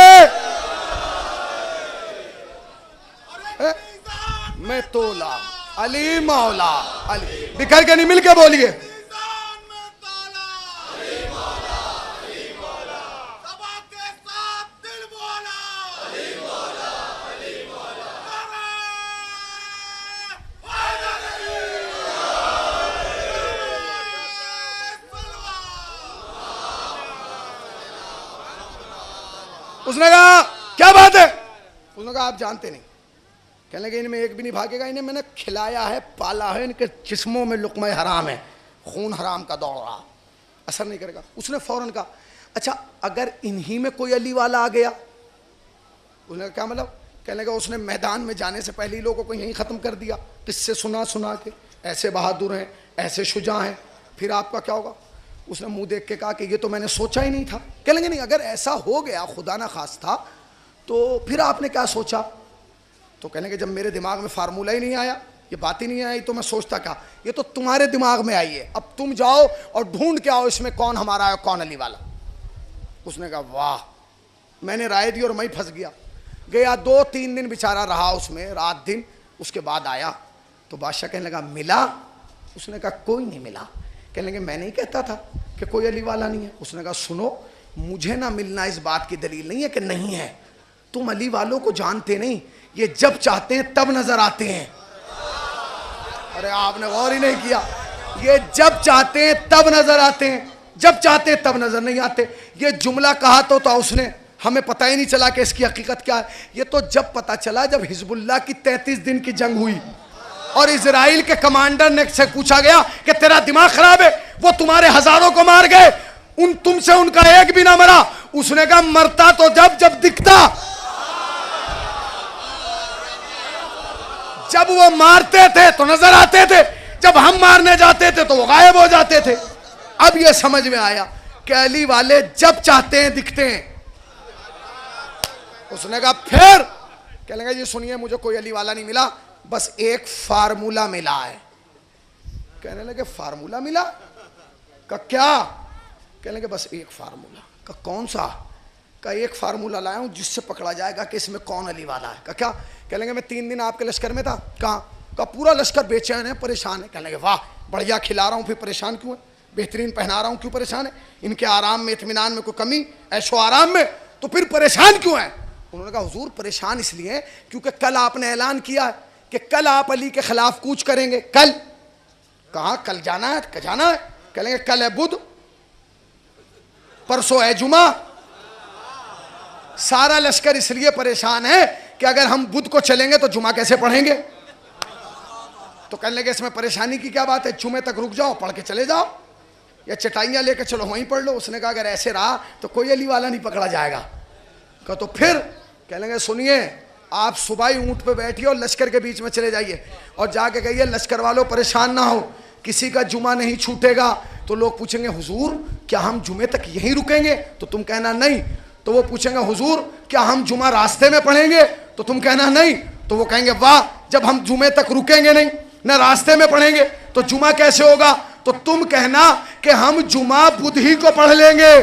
मैं तोला अली मौला अली, बिखर के नहीं मिलके बोलिए। उसने कहा क्या बात है? उसने कहा आप जानते नहीं। कहने लगे इनमें एक भी नहीं भागेगा, इन्हें मैंने खिलाया है पाला है, इनके जिस्मों में लुक़मा हराम है, खून हराम का दौड़ रहा, असर नहीं करेगा। उसने फौरन कहा अच्छा अगर इन्हीं में कोई अली वाला आ गया? उसने कहा क्या मतलब? कहने लगा उसने मैदान में जाने से पहले ही लोगों को यहीं ख़त्म कर दिया, किससे सुना सुना के ऐसे बहादुर हैं, ऐसे शुजा हैं, फिर आपका क्या होगा? उसने मुंह देख के कहा कि ये तो मैंने सोचा ही नहीं था। कह लेंगे नहीं अगर ऐसा हो गया खुदा ना खास्ता तो फिर आपने क्या सोचा? तो कहने के जब मेरे दिमाग में फार्मूला ही नहीं आया, ये बात ही नहीं आई तो मैं सोचता क्या, ये तो तुम्हारे दिमाग में आई है, अब तुम जाओ और ढूंढ के आओ इसमें कौन हमारा है कौन अली वाला। उसने कहा वाह, मैंने राय दी और मैं फंस गया। गया 2-3 दिन बेचारा रहा उसमें, रात दिन। उसके बाद आया तो बादशाह कहने लगा मिला? उसने कहा कोई नहीं मिला। कहने लगे मैं नहीं कहता था कि कोई अली वाला नहीं है। उसने कहा सुनो, मुझे ना मिलना इस बात की दलील नहीं है कि नहीं है, तुम अली वालों को जानते नहीं, ये जब चाहते हैं तब नजर आते हैं। अरे आपने गौर ही नहीं किया, ये जब चाहते हैं तब नजर आते हैं, जब चाहते हैं तब नजर नहीं आते। ये जुमला कहा तो था उसने हमें पता ही नहीं चला कि इसकी हकीकत क्या है। ये तो जब पता चला जब हिजबुल्लाह की 33 दिन की जंग हुई और इजराइल के कमांडर ने से पूछा गया कि तेरा दिमाग खराब है, वो तुम्हारे हजारों को मार गए, तुमसे उनका एक भी ना मरा। उसने कहा मरता तो जब दिखता, जब वो मारते थे तो नजर आते थे, जब हम मारने जाते थे तो वो गायब हो जाते थे। अब ये समझ में आया कि अली वाले जब चाहते हैं दिखते हैं। उसने कहा फिर कहने लगा, ये सुनिए मुझे कोई अली वाला नहीं मिला, बस एक फार्मूला मिला है। कहने लगे फार्मूला मिला? का क्या? कहने लगे बस एक फार्मूला। का कौन सा? का एक फार्मूला लाया हूं जिससे पकड़ा जाएगा कि इसमें कौन अली वाला है। का क्या? कहने लगे मैं 3 दिन आपके लश्कर में था। कहा? का पूरा लश्कर बेचैन है, परेशान है। कहने लगे वाह, बढ़िया खिला रहा हूं फिर परेशान क्यों है? बेहतरीन पहना रहा हूं क्यों परेशान है? इनके आराम में, इत्मीनान में कोई कमी, ऐशो आराम में, तो फिर परेशान क्यों है? उन्होंने कहा हुजूर परेशान इसलिए क्योंकि कल आपने ऐलान किया है कि कल आप अली के खिलाफ कूच करेंगे। कल? कहा कल जाना है? जाना है। कहेंगे कल है बुध, परसों है जुमा। सारा लश्कर इसलिए परेशान है कि अगर हम बुध को चलेंगे तो जुमा कैसे पढ़ेंगे। तो कहने लगे इसमें परेशानी की क्या बात है, जुमे तक रुक जाओ, पढ़ के चले जाओ, या चटाइयां लेकर चलो वहीं पढ़ लो। उसने कहा अगर ऐसे रहा तो कोई अली वाला नहीं पकड़ा जाएगा। कहा तो फिर? कह लेंगे सुनिए, आप सुबह ही ऊंट पे बैठिए और लश्कर के बीच में चले जाइए और जाके कहिए लश्कर वालों परेशान ना हो, किसी का जुमा नहीं छूटेगा। तो लोग पूछेंगे हुजूर क्या हम जुमे तक यहीं रुकेंगे? तो तुम कहना नहीं। तो वो पूछेंगे हुजूर क्या हम जुमा रास्ते में पढ़ेंगे? तो तुम कहना नहीं। तो वो कहेंगे वाह, जब हम जुमे तक रुकेंगे नहीं, न रास्ते में पढ़ेंगे, तो जुमा कैसे होगा? तो तुम कहना कि हम जुमा बुध ही को पढ़ लेंगे।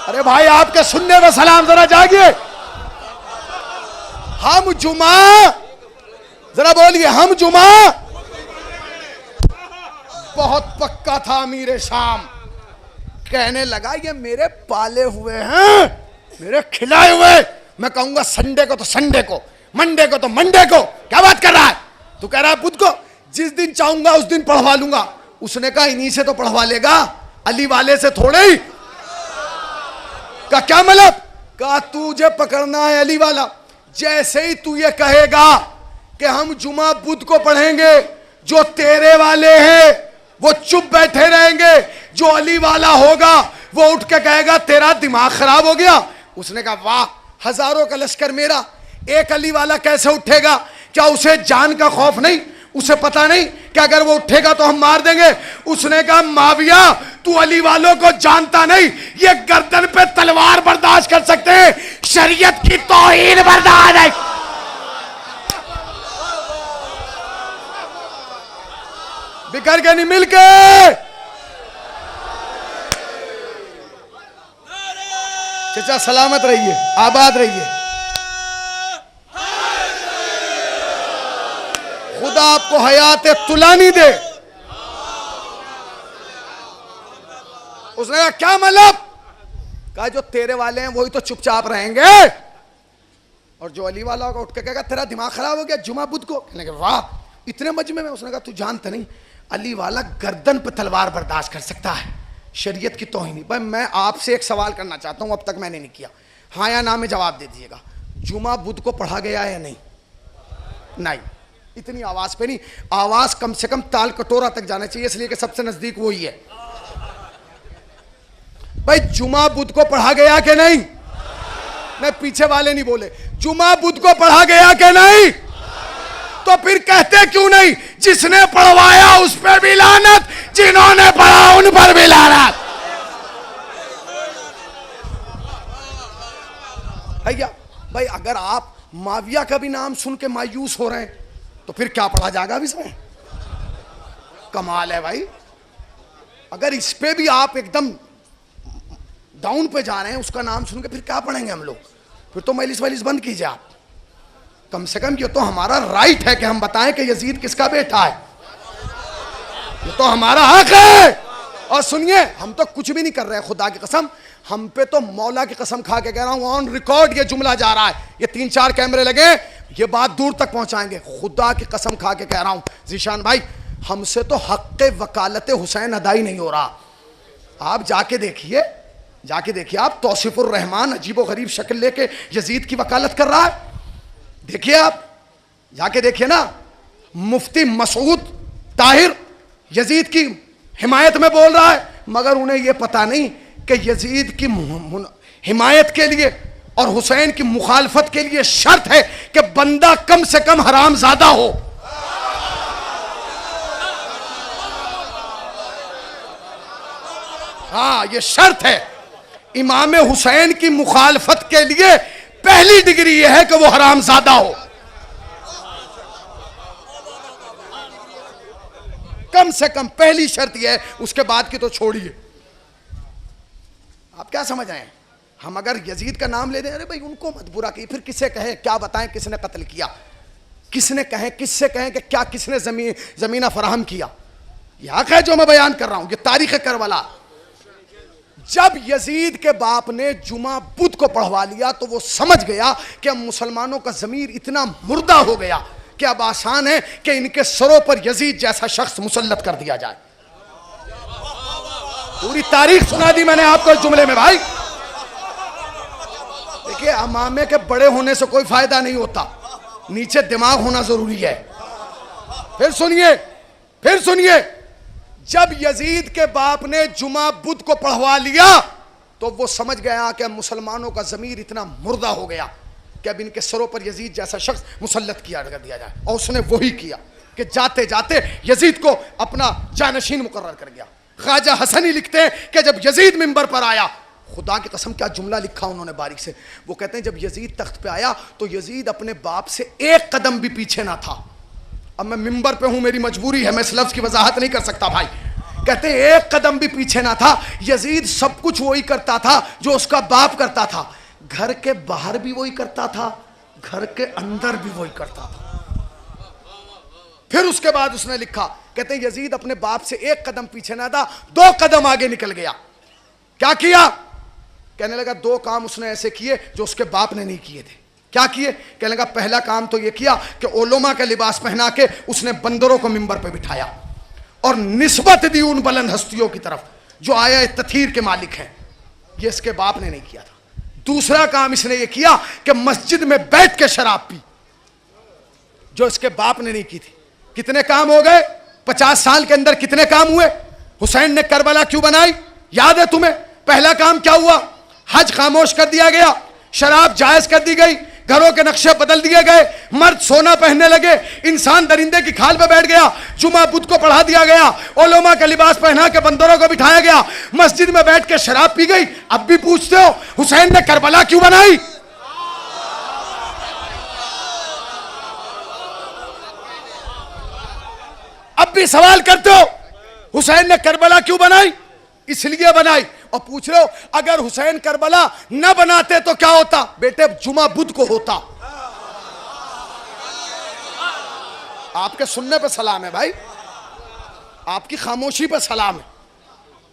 अरे भाई आपके सुनने में सलाम, जरा जागिए। हम जुमा, जरा बोलिए, हम जुमा। बहुत पक्का था अमीर शाम, कहने लगा ये मेरे पाले हुए हैं, मेरे खिलाए हुए। मैं कहूंगा संडे को तो संडे को, मंडे को तो मंडे को। क्या बात कर रहा है तू? कह रहा है बुध को, जिस दिन चाहूंगा उस दिन पढ़वा लूंगा। उसने कहा इन्हीं से तो पढ़वा लेगा, अली वाले से थोड़े ही। का क्या मतलब? कहा तुझे पकड़ना है अली वाला, जैसे ही तू ये कहेगा कि हम जुमा बुध को पढ़ेंगे, जो तेरे वाले हैं वो चुप बैठे रहेंगे, जो अली वाला होगा वो उठ के कहेगा तेरा दिमाग खराब हो गया। उसने कहा वाह, हजारों का लश्कर मेरा, एक अली वाला कैसे उठेगा? क्या उसे जान का खौफ नहीं? उसे पता नहीं कि अगर वो उठेगा तो हम मार देंगे? उसने कहा माविया तू अली वालों को जानता नहीं, ये गर्दन पे तलवार बर्दाश्त कर सकते हैं, शरीयत की तौहीन बर्दाश्त है। बिखर के नहीं, मिलके। चाचा सलामत रहिए, आबाद रहिए, खुदा आपको हयात तुलानी दे। उसने कहा क्या मतलब? कहा जो तेरे वाले हैं वही तो चुपचाप रहेंगे, और जो अली वाला होगा उठ के कहेगा तेरा दिमाग खराब हो गया जुमा बुध को। कहने लगे वाह, इतने मजमे में। उसने कहा तू जानता नहीं, अली वाला गर्दन पे तलवार बर्दाश्त कर सकता है, शरीयत की तौहीन। भाई मैं आपसे एक सवाल करना चाहता हूं, अब तक मैंने नहीं किया, हाँ या ना में जवाब दे दीजिएगा। जुमा बुध को पढ़ा गया है या नहीं? नहीं। इतनी आवाज पे नहीं, आवाज कम से कम ताल कटोरा तक जाना चाहिए, इसलिए कि सबसे नजदीक वही है। भाई जुमा बुध को पढ़ा गया कि नहीं? नहीं, पीछे वाले नहीं बोले। जुमा बुध को पढ़ा गया कि नहीं? तो फिर कहते क्यों नहीं जिसने पढ़वाया उस पर भी लानत, जिन्होंने पढ़ा उन पर भी लानत। भैया भाई अगर आप माविया का भी नाम सुन के मायूस हो रहे हैं तो फिर क्या पढ़ा जाएगा अब इसमें? कमाल है भाई। अगर इस पे भी आप एकदम डाउन पे जा रहे हैं उसका नाम सुन के, फिर क्या पढ़ेंगे हम लोग? फिर तो मजलिस वजलिस बंद कीजिए आप। कम से कम ये तो हमारा राइट है कि हम बताएं कि यजीद किसका बेटा है, ये तो हमारा हक है। और सुनिए, हम तो कुछ भी नहीं कर रहे हैं, खुदा की कसम, हम पे तो मौला की कसम खा के कह रहा हूं, ऑन रिकॉर्ड ये जुमला जा रहा है, ये 3-4 कैमरे लगे, ये बात दूर तक पहुंचाएंगे। खुदा की कसम खा के कह रहा हूं जीशान भाई, हमसे तो हक वकालत हुसैन अदाई नहीं हो रहा। आप जाके देखिए जाके देखिए आप, तौसीफुर रहमान अजीबो गरीब शक्ल लेके यजीद की वकालत कर रहा है। देखिए आप, जाके देखिए ना, मुफ्ती मसूद ताहिर यजीद की हिमायत में बोल रहा है, मगर उन्हें यह पता नहीं कि यजीद की हिमायत के लिए और हुसैन की मुखालफत के लिए शर्त है कि बंदा कम से कम हरामजादा हो। हाँ, ये शर्त है। इमाम हुसैन की मुखालफत के लिए पहली डिग्री यह है कि वो हरामजादा हो, कम से कम पहली शर्त यह है, उसके बाद की तो छोड़िए। आप क्या समझ आए? हम अगर यजीद का नाम ले दें, अरे भाई उनको मत बुरा की, फिर किसे कहें, क्या बताएं किसने कत्ल किया, किसने कहें, किससे कहें कि क्या किसने जमीना फराहम किया। यह हक है जो मैं बयान कर रहा हूं, ये तारीख करबला। जब यजीद के बाप ने जुमा बुध को पढ़वा लिया तो वो समझ गया कि अब मुसलमानों का जमीर इतना मुर्दा हो गया कि अब आसान है कि इनके सरों पर यजीद जैसा शख्स मुसल्लत कर दिया जाए। पूरी तारीख सुना दी मैंने आपको इस जुमले में भाई। देखिए, अमामे के बड़े होने से कोई फायदा नहीं होता, नीचे दिमाग होना जरूरी है। फिर सुनिए, जब यजीद के बाप ने जुमा बुध को पढ़वा लिया तो वो समझ गया कि मुसलमानों का जमीर इतना मुर्दा हो गया कि अब इनके सरों पर यजीद जैसा शख्स मुसल्लत कर दिया जाए। और उसने वही किया कि जाते जाते यजीद को अपना जानशीन मुकर्रर कर गया। ख्वाजा हसनी लिखते हैं कि जब यजीद मिंबर पर आया, खुदा की कसम क्या जुमला लिखा उन्होंने बारीक से, वो कहते हैं जब यजीद तख्त पे आया तो यजीद अपने बाप से एक कदम भी पीछे ना था। अब मैं मिंबर पे हूं, मेरी मजबूरी है, मैं इस लफ्ज की वजाहत नहीं कर सकता भाई। कहते हैं एक कदम भी पीछे ना था। यजीद सब कुछ वही करता था जो उसका बाप करता था, घर के बाहर भी वही करता था, घर के अंदर भी वही करता था। फिर उसके बाद उसने लिखा, कहते हैं यजीद अपने बाप से एक कदम पीछे ना था, 2 कदम आगे निकल गया। क्या किया? कहने लगा 2 काम उसने ऐसे किए जो उसके बाप ने नहीं किए थे। क्या किए? कहने लगा पहला काम तो यह किया कि ओलोमा का लिबास पहना के उसने बंदरों को मिंबर पे बिठाया और निस्बत दी उन बुलंद हस्तियों की तरफ जो आया तथीर के मालिक हैं। ये इसके बाप ने नहीं किया था। दूसरा काम इसने ये किया कि मस्जिद में बैठ के शराब पी, जो इसके बाप ने नहीं की थी। कितने काम हो गए? 50 साल के अंदर कितने काम हुए? हुसैन ने करबला क्यों बनाई, याद है तुम्हें? पहला काम क्या हुआ? हज खामोश कर दिया गया, शराब जायज कर दी गई, घरों के नक्शे बदल दिए गए, मर्द सोना पहनने लगे, इंसान दरिंदे की खाल पे बैठ गया, जुमा बुध को पढ़ा दिया गया, ओलोमा का लिबास पहना के बंदरों को बिठाया गया, मस्जिद में बैठ के शराब पी गई। अब भी पूछते हो हुसैन ने करबला क्यों बनाई? अब भी सवाल करते हो हुसैन ने करबला क्यों बनाई? इसलिए बनाई। और पूछ रहे हो अगर हुसैन करबला न बनाते तो क्या होता? बेटे जुमा बुध को होता। आपके सुनने पे सलाम है भाई, आपकी खामोशी पे सलाम है,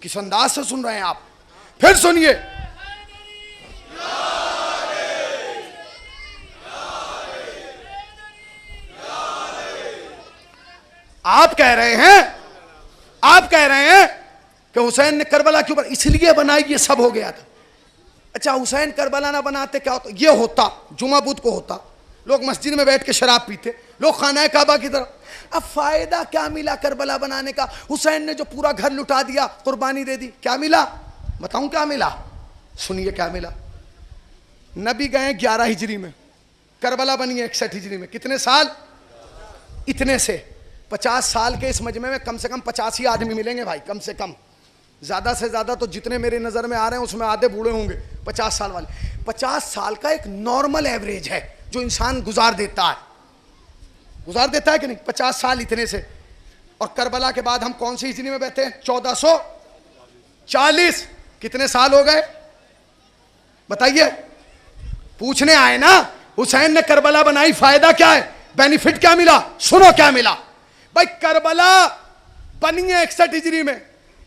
किस अंदाज से सुन रहे हैं आप। फिर सुनिए, आप कह रहे हैं कि हुसैन ने करबला क्यों बनाई? इसलिए बनाई, ये सब हो गया था। अच्छा, हुसैन करबला ना बनाते क्या होता? ये होता, जुमा बुध को होता, लोग मस्जिद में बैठ के शराब पीते, लोग खाना काबा की तरफ। अब फायदा क्या मिला करबला बनाने का? हुसैन ने जो पूरा घर लुटा दिया, कुर्बानी दे दी, क्या मिला? बताऊं क्या मिला? सुनिए क्या मिला। नबी गए 11 हिजरी में, करबला बनी 61 हिजरी में। कितने साल? इतने से 50 साल के इस मजमे में कम से कम 85 आदमी मिलेंगे भाई, कम से कम। ज़्यादा से ज़्यादा तो जितने मेरी नज़र में आ रहे हैं उसमें आधे बूढ़े होंगे 50 साल वाले। 50 साल का एक नॉर्मल एवरेज है जो इंसान गुजार देता है कि नहीं? 50 साल इतने से। और करबला के बाद हम कौन सी हिजरी में बैठे हैं? 1440। कितने साल हो गए बताइए? पूछने आए ना। हुसैन ने करबला बनाई, फायदा क्या है, बेनिफिट क्या मिला? सुनो क्या मिला भाई। करबला बनी है 61 हिजरी में,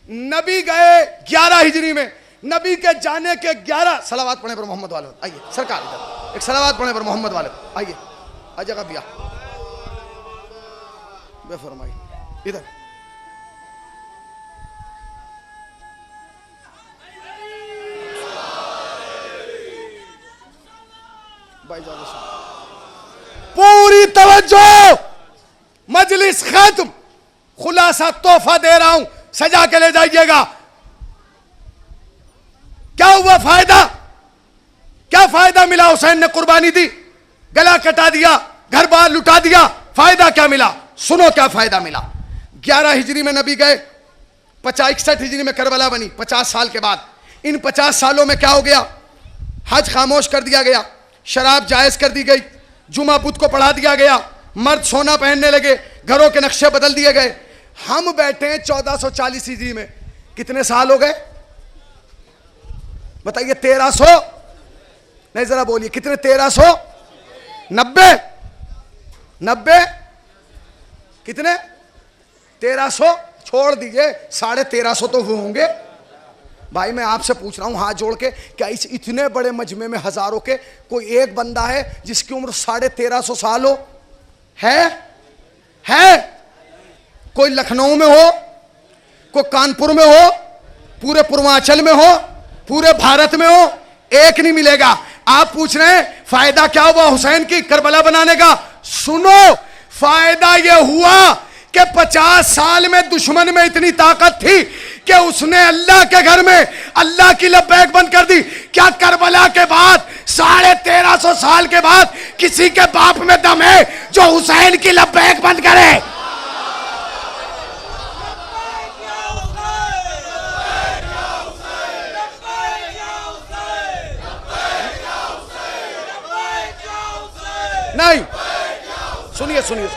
नबी गए 11 हिजरी में। नबी के जाने के 11 सलावात पढ़ने पर मोहम्मद वाले, आइए सरकार इधर, एक सलावात पढ़ने पर मोहम्मद वाले, आइए आ जगह भैया बेफरमाई इधर। पूरी तवज्जो, मजलिस खत्म, खुलासा तोहफा दे रहा हूं, सजा के ले जाइएगा। क्या हुआ फायदा? क्या फायदा मिला? हुसैन ने कुर्बानी दी, गला कटा दिया, घर बार लुटा दिया, फायदा क्या मिला? सुनो क्या फायदा मिला। 11 हिजरी में नबी गए, 61 हिजरी में करबला बनी, 50 साल के बाद। इन 50 सालों में क्या हो गया? हज खामोश कर दिया गया, शराब जायज कर दी गई, जुमा बुत को पढ़ा दिया गया, मर्द सोना पहनने लगे, घरों के नक्शे बदल दिए गए। हम बैठे हैं 1440 हिजरी में, कितने साल हो गए बताइए? 1300 नहीं, जरा बोलिए कितने? 1390 कितने? 1300 छोड़ दीजिए, 1350 तो हुए होंगे। भाई मैं आपसे पूछ रहा हूं हाथ जोड़ के, क्या इस इतने बड़े मजमे में हजारों के कोई एक बंदा है जिसकी उम्र 1350 साल हो? है? कोई लखनऊ में हो, कोई कानपुर में हो, पूरे पूर्वांचल में हो, पूरे भारत में हो? एक नहीं मिलेगा। आप पूछ रहे हैं फायदा क्या हुआ हुसैन की करबला बनाने का? सुनो, फायदा यह हुआ कि 50 साल में दुश्मन में इतनी ताकत थी कि उसने अल्लाह के घर में अल्लाह की लब्बैक बंद कर दी। क्या करबला के बाद 1350 साल के बाद किसी के बाप में दम है जो हुसैन की लब्बैक बंद करे? नहीं। सुनिए सुनिए,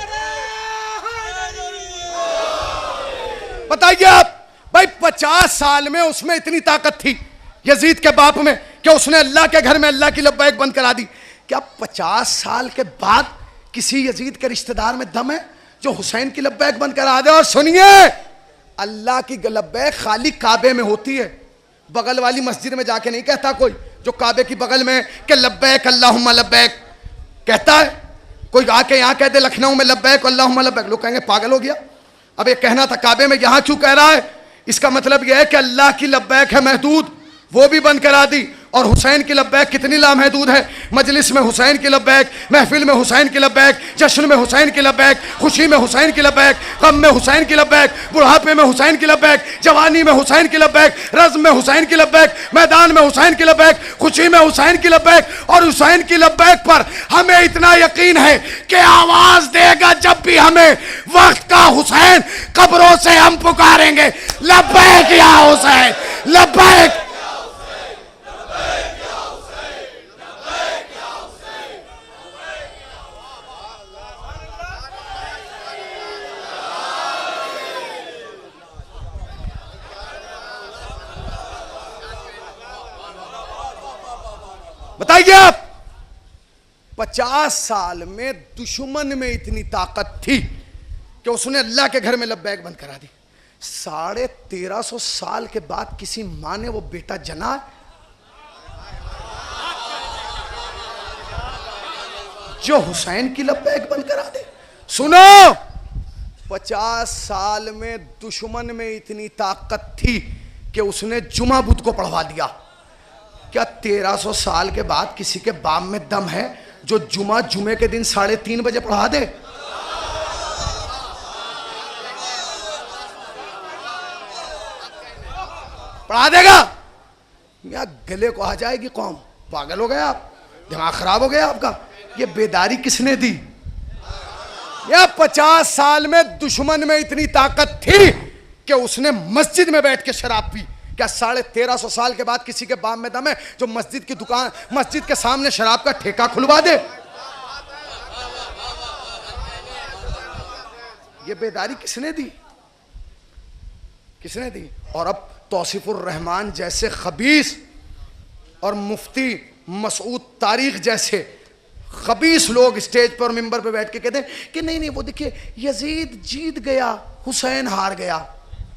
बताइए आप भाई, 50 साल में उसमें इतनी ताकत थी यजीद के बाप में कि उसने अल्लाह के घर में अल्लाह की लब्बैक बंद करा दी। क्या 50 साल के बाद किसी यजीद के रिश्तेदार में दम है जो हुसैन की लब्बैक बंद करा दे? और सुनिए, अल्लाह की लब्बैक खाली काबे में होती है, बगल वाली मस्जिद में जाके नहीं कहता कोई जो काबे की बगल में कि लब्बैक अल्लाहुम्मा लब्बैक कहता है। कोई आके यहां कह दे लखनऊ में लब्बैक अल्लाहुम्मा लब्बैक, लोग कहेंगे पागल हो गया। अब ये कहना था काबे में, यहां क्यों कह रहा है? इसका मतलब यह है कि अल्लाह की लब्बैक है महदूद, वो भी बंद करा दी। और हुसैन की लब्बैक कितनी लामहदूद है। मजलिस में हुसैन की लब्बैक, महफिल में हुसैन की लब्बैक, जश्न में हुसैन की लब्बैक, खुशी में हुसैन की लब्बैक, गम में हुसैन की लब्बैक, बुढ़ापे में हुसैन की लब्बैक, जवानी में हुसैन की लब्बैक, रज़्म में हुसैन की लब्बैक, मैदान में हुसैन की लब्बैक, खुशी में हुसैन की लब्बैक। और हुसैन की लब्बैक पर हमें इतना यकीन है कि आवाज देगा जब भी हमें वक्त का हुसैन, कब्रों से हम पुकारेंगे लब्बैक या हुसैन, लब्बैक। बताइए आप, 50 साल में दुश्मन में इतनी ताकत थी कि उसने अल्लाह के घर में लब्बैक बंद करा दी। 1350 साल के बाद किसी मां ने वो बेटा जना जो हुसैन की लब्बैक बंद करा दे। सुनो, 50 साल में दुश्मन में इतनी ताकत थी कि उसने जुमा बुत को पढ़वा दिया। क्या 1300 साल के बाद किसी के बाप में दम है जो जुमे के दिन 3:30 बजे पढ़ा दे? पढ़ा देगा? या गले को आ जाएगी कौम। पागल हो गए आप, दिमाग खराब हो गया आपका। ये बेदारी किसने दी? या 50 साल में दुश्मन में इतनी ताकत थी कि उसने मस्जिद में बैठ के शराब पी। क्या 1350 साल के बाद किसी के बाप में दम है जो मस्जिद की दुकान, मस्जिद के सामने शराब का ठेका खुलवा दे? ये बेदारी किसने दी? किसने दी? और अब तौसीफुर रहमान जैसे खबीस और मुफ्ती मसूद तारीख जैसे खबीस लोग स्टेज पर मिंबर पर बैठ के कहते हैं कि नहीं नहीं, वो देखिए यजीद जीत गया, हुसैन हार गया।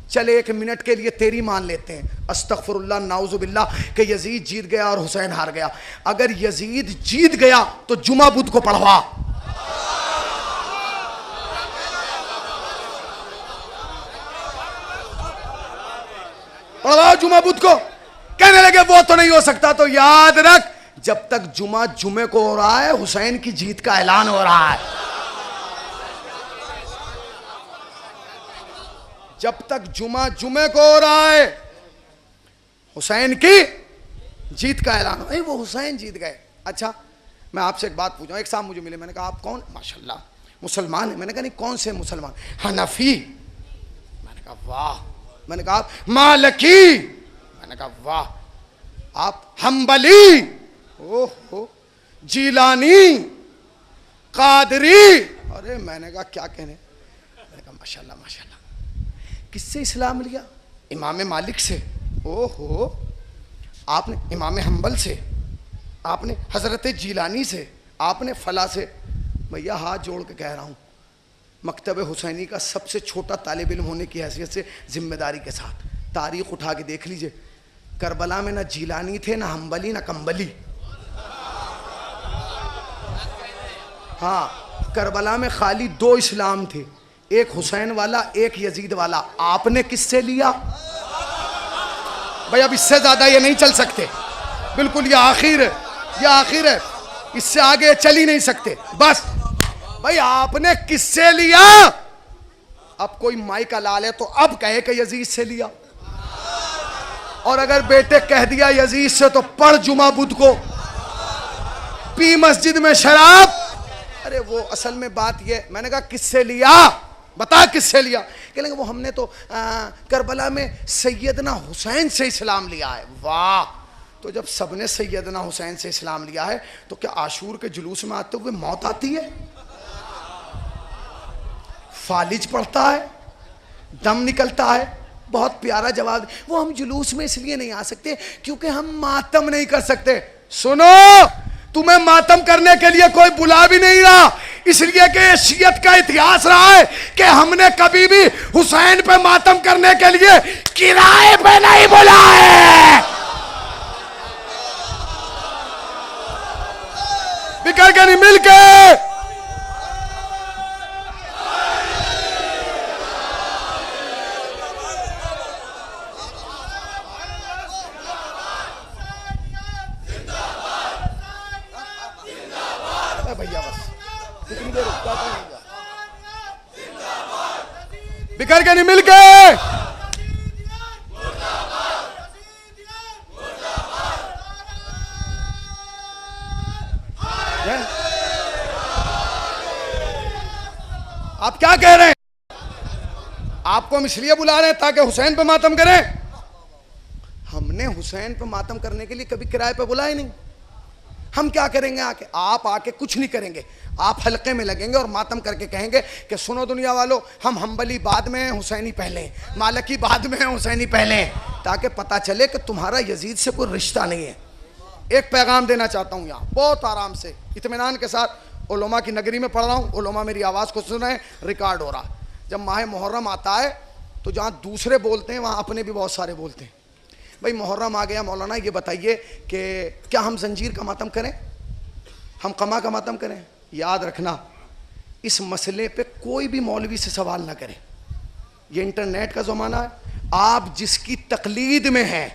चले 1 मिनट के लिए तेरी मान लेते हैं, अस्तगफिरुल्लाह नाउजुबिल्लाह, कि यजीद जीत गया और हुसैन हार गया। अगर यजीद जीत गया तो जुमा बुत को पढ़वा। पढ़वाओ जुमा बुत को। कहने लगे वो तो नहीं हो सकता। तो याद रख, जब तक जुमा जुमे को हो रहा है हुसैन की जीत का ऐलान हो रहा है। जब तक जुमा जुमे को हो रहा है हुसैन की जीत का ऐलान, नहीं वो हुसैन जीत गए। अच्छा मैं आपसे एक बात पूछूं, एक साहब मुझे मिले, मैंने कहा आप कौन? माशाल्लाह मुसलमान है। मैंने कहा नहीं कौन से मुसलमान? हनफी। मैंने कहा वाह। मैंने कहा आप मालिकी। मैंने कहा वाह। आप हम्बली? ओहो। जीलानी, कादरी? अरे मैंने कहा क्या कहने। मैंने कहा माशाल्लाह माशाल्लाह। किससे इस्लाम लिया? इमाम मालिक से। ओहो। आपने इमाम हम्बल से, आपने हजरत जीलानी से, आपने फला से। भैया हाथ जोड़ के कह रहा हूँ, मकतब हुसैनी का सबसे छोटा तालिब इल्म होने की हैसियत से जिम्मेदारी के साथ तारीख उठा के देख लीजिए, करबला में ना जीलानी थे, ना हम्बली, ना कंबली। हाँ, करबला में खाली दो इस्लाम थे, एक हुसैन वाला, एक यजीद वाला। आपने किससे लिया? भाई अब इससे ज्यादा ये नहीं चल सकते, बिल्कुल ये आखिर है, ये आखिर है, इससे आगे चल ही नहीं सकते। बस भाई आपने किससे लिया? अब कोई माई का लाल है तो अब कहे कि यजीद से लिया, और अगर बेटे कह दिया यजीद से तो पढ़ जुमा बुध को, पी मस्जिद में शराब। अरे वो असल में बात ये, मैंने कहा किससे लिया, बता किससे लिया? कहेंगे वो हमने तो करबला में सैयदना हुसैन से इस्लाम लिया है। वाह। तो जब सबने सैयदना हुसैन से इस्लाम लिया है तो क्या आशूर के जुलूस में आते हुए मौत आती है? फालिज पड़ता है, दम निकलता है? बहुत प्यारा जवाब। वो हम जुलूस में इसलिए नहीं आ सकते क्योंकि हम मातम नहीं कर सकते। सुनो, तुम्हें मातम करने के लिए कोई बुला भी नहीं रहा, इसलिए कि शियत का इतिहास रहा है कि हमने कभी भी हुसैन पे मातम करने के लिए किराए पे नहीं बुला है। बिखर के नहीं, मिल के। भैया बस इतनी देर रुकता नहीं, बिखर के नहीं, मिल के। आप क्या कह रहे हैं? आपको हम इसलिए बुला रहे हैं ताकि हुसैन पे मातम करें। हमने हुसैन पे मातम करने के लिए कभी किराए पे बुलाया नहीं। हम क्या करेंगे आके? आप आके कुछ नहीं करेंगे, आप हल्के में लगेंगे और मातम करके कहेंगे कि सुनो दुनिया वालों, हम हम्बली बाद में हैं, हुसैनी पहले हैं, मालिकी बाद में हैं, हुसैनी पहले हैं, ताकि पता चले कि तुम्हारा यजीद से कोई रिश्ता नहीं है। एक पैगाम देना चाहता हूँ यहाँ बहुत आराम से, इत्मीनान के साथ। उलमा की नगरी में पढ़ रहा हूँ, उलमा मेरी आवाज़ को सुन रहे हैं, रिकॉर्ड हो रहा है। जब माह मुहर्रम आता है तो जहाँ दूसरे बोलते हैं वहाँ अपने भी बहुत सारे बोलते हैं। भाई मुहर्रम आ गया, मौलाना ये बताइए कि क्या हम जंजीर का मातम करें, हम कमा का मातम करें? याद रखना, इस मसले पे कोई भी मौलवी से सवाल ना करें। ये इंटरनेट का ज़माना है, आप जिसकी तकलीद में हैं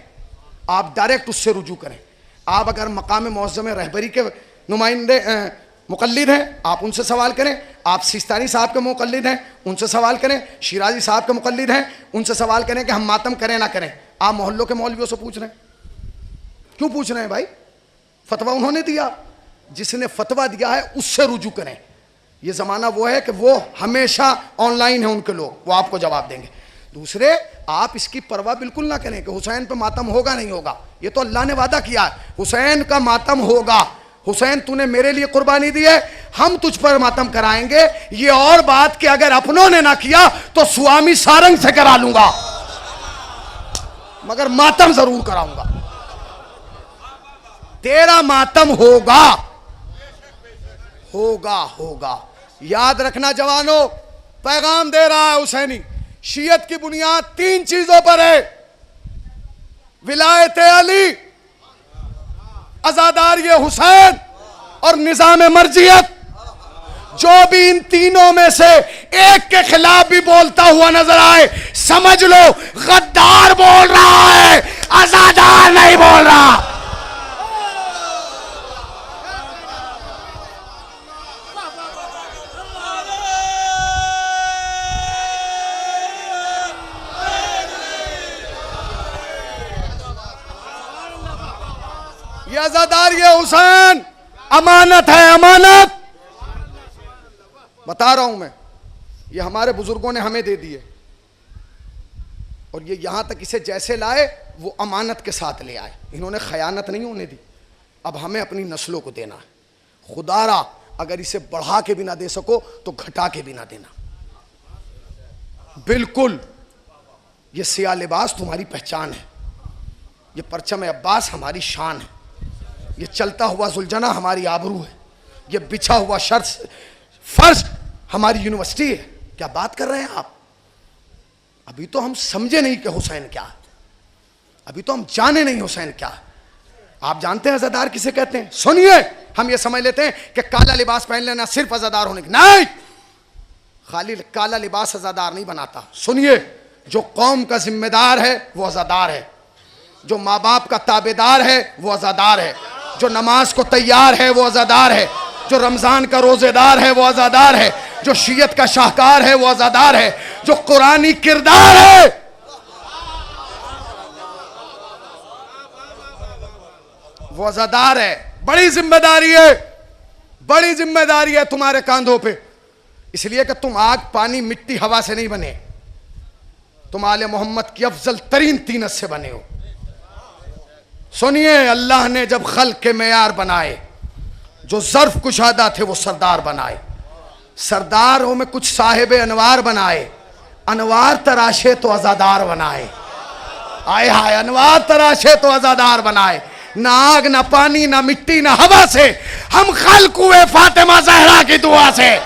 आप डायरेक्ट उससे रुजू करें। आप अगर मकाम मुअज़्ज़म रहबरी के नुमाइंदे मुक़ल्लिद हैं आप उनसे सवाल करें, आप सिस्तानी साहब के मुक़ल्लिद हैं उनसे सवाल करें, शिराजी साहब के मुक़ल्लिद हैं उनसे सवाल करें कि हम मातम करें ना करें। आप मोहल्लों के मौलवियों से पूछ रहे हैं, क्यों पूछ रहे हैं भाई? फतवा उन्होंने दिया, जिसने फतवा दिया है उससे रुजू करें। ये ज़माना वो है कि वो हमेशा ऑनलाइन है, उनके लोग, वो आपको जवाब देंगे। दूसरे, आप इसकी परवाह बिल्कुल ना करें कि हुसैन पे मातम होगा नहीं होगा, ये तो अल्लाह ने वादा किया है हुसैन का मातम होगा। हुसैन तूने मेरे लिए कुर्बानी दी है, हम तुझ पर मातम कराएंगे। ये और बात कि अगर अपनों ने ना किया तो स्वामी सारंग से करा लूंगा, मगर मातम जरूर कराऊंगा। तेरा मातम होगा होगा होगा। याद रखना जवानों, पैगाम दे रहा है हुसैनी, शियत की बुनियाद 3 चीजों पर है, विलायत अली, अज़ादारी हुसैन और निज़ाम मर्जियत। जो भी इन तीनों में से एक के खिलाफ भी बोलता हुआ नजर आए, समझ लो गद्दार बोल रहा है, अज़ादार नहीं बोल रहा। ये अज़ादार, ये हुसैन अमानत है, अमानत। बता रहा हूं मैं, ये हमारे बुजुर्गों ने हमें दे दिए और ये यहां तक इसे जैसे लाए वो अमानत के साथ ले आए। इन्होंने खयानत नहीं होने दी। अब हमें अपनी नस्लों को देना है। खुदारा अगर इसे बढ़ा के भी ना दे सको तो घटा के भी ना देना। बिल्कुल ये सिया लिबास तुम्हारी पहचान है, ये परचम अब्बास हमारी शान है, ये चलता हुआ जुलझना हमारी आबरू है, ये बिछा हुआ फर्श हमारी यूनिवर्सिटी है। क्या बात कर रहे हैं आप? अभी तो हम समझे नहीं कि हुसैन क्या है, अभी तो हम जाने नहीं हुसैन क्या है। आप जानते हैं अज़ादार किसे कहते हैं? सुनिए, हम ये समझ लेते हैं कि काला लिबास पहन लेना सिर्फ अज़ादार होने की, नहीं, खाली काला लिबास अज़ादार नहीं बनाता। सुनिए, जो कौम का जिम्मेदार है वो अज़ादार है, जो माँ बाप का ताबेदार है वो अज़ादार है, जो नमाज को तैयार है वो अज़ादार है, जो रमजान का रोजेदार है वो अज़ादार है, जो शीयत का शाहकार है वो अज़ादार है, जो कुरानी किरदार है वो अज़ादार है। बड़ी जिम्मेदारी है, बड़ी जिम्मेदारी है तुम्हारे कांधों पे, इसलिए कि तुम आग पानी मिट्टी हवा से नहीं बने, तुम आले मोहम्मद की अफजल तरीन तीनत से बने हो। सुनिए, अल्लाह ने जब खल्क के मेयार बनाए, जो ज़र्फ कुशादा थे वो सरदार बनाए, सरदारों में कुछ साहिबे अनवार बनाए, अनवार तराशे तो अज़ादार बनाए। आए हाय, अनवार तराशे तो अज़ादार बनाए। ना आग, ना पानी, ना मिट्टी, ना हवा से हम खल्क हुए फातिमा ज़हरा की दुआ से।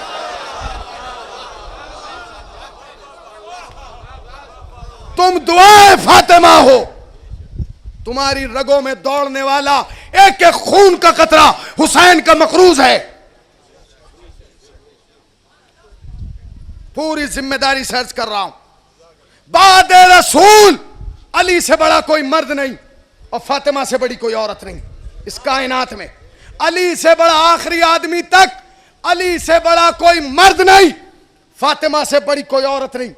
तुम दुआए फातिमा हो, तुम्हारी रगों में दौड़ने वाला एक एक खून का कतरा हुसैन का मकरूज है। पूरी जिम्मेदारी से अर्ज कर रहा हूं, बाद रसूल अली से बड़ा कोई मर्द नहीं और फातिमा से बड़ी कोई औरत नहीं इस कायनात में। अली से बड़ा आखिरी आदमी तक, अली से बड़ा कोई मर्द नहीं, फातिमा से बड़ी कोई औरत नहीं।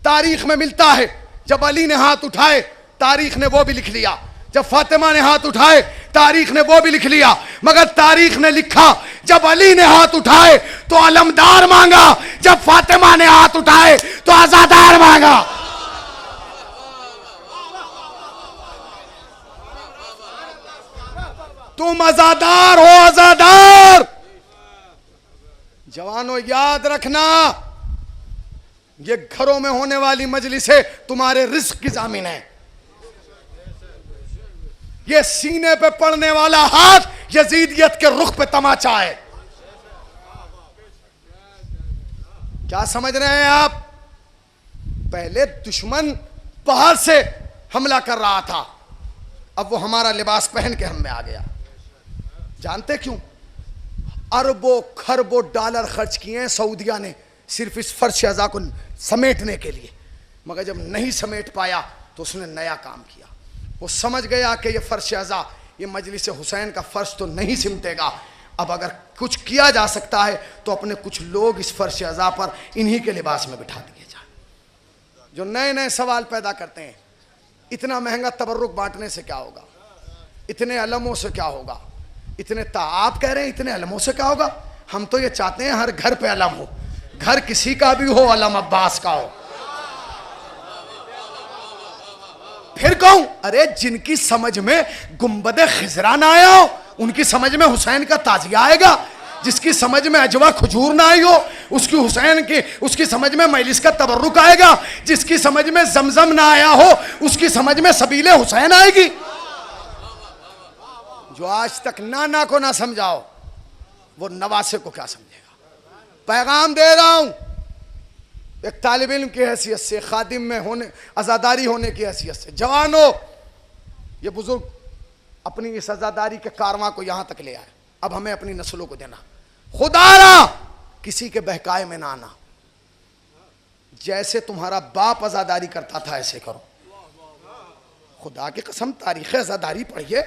तारीख में मिलता है जब अली ने हाथ उठाए तारीख ने वो भी लिख लिया, जब फातिमा ने हाथ उठाए तारीख ने वो भी लिख लिया, मगर तारीख ने लिखा जब अली ने हाथ उठाए तो अलमदार मांगा, जब फातिमा ने हाथ उठाए तो आजादार मांगा। तुम आजादार हो, आजादार। जवानों याद रखना, ये घरों में होने वाली मजलिसें तुम्हारे रिस्क की जामीन है। ये सीने पे पड़ने वाला हाथ यजीदियत के रुख पे तमाचा है। क्या समझ रहे हैं आप? पहले दुश्मन बाहर से हमला कर रहा था, अब वो हमारा लिबास पहन के हम में आ गया। जानते क्यों? अरबों खरबों डॉलर खर्च किए हैं सऊदिया ने सिर्फ इस फर्श अज़ा को समेटने के लिए, मगर जब नहीं समेट पाया तो उसने नया काम किया। वो समझ गया कि ये फर्श अज़ा, ये मजलिस हुसैन का फर्श तो नहीं सिमटेगा, अब अगर कुछ किया जा सकता है तो अपने कुछ लोग इस फर्श अज़ा पर इन्हीं के लिबास में बिठा दिए जाए। जो नए नए सवाल पैदा करते हैं, इतना महंगा तबर्रुक बांटने से क्या होगा, इतने अलमों से क्या होगा, इतने आप कह रहे हैं इतने अलमों से क्या होगा? हम तो ये चाहते हैं हर घर पे अलम हो, घर किसी का भी हो, अलम अब्बास का हो। फिर कहूं, अरे जिनकी समझ में गुंबद खिजरा ना आया हो उनकी समझ में हुसैन का ताजिया आएगा। जिसकी समझ में अजवा खजूर ना आई हो उसकी हुसैन की, उसकी समझ में मजलिस का तबर्रुक आएगा। जिसकी समझ में जमजम ना आया हो उसकी समझ में सबीले हुसैन आएगी। जो आज तक नाना को ना समझाओ वो नवासे को क्या समझेगा? पैगाम दे रहा हूं एक तालिब इल्म की हैसियत से, खादिम में होने, आज़ादारी होने की हैसियत से। जवानों, ये बुजुर्ग अपनी इस आज़ादारी के कारवां को यहां तक ले आए, अब हमें अपनी नस्लों को देना। खुदारा किसी के बहकाए में ना आना, जैसे तुम्हारा बाप आज़ादारी करता था ऐसे करो। खुदा की कसम, तारीख़ आज़ादारी पढ़िए।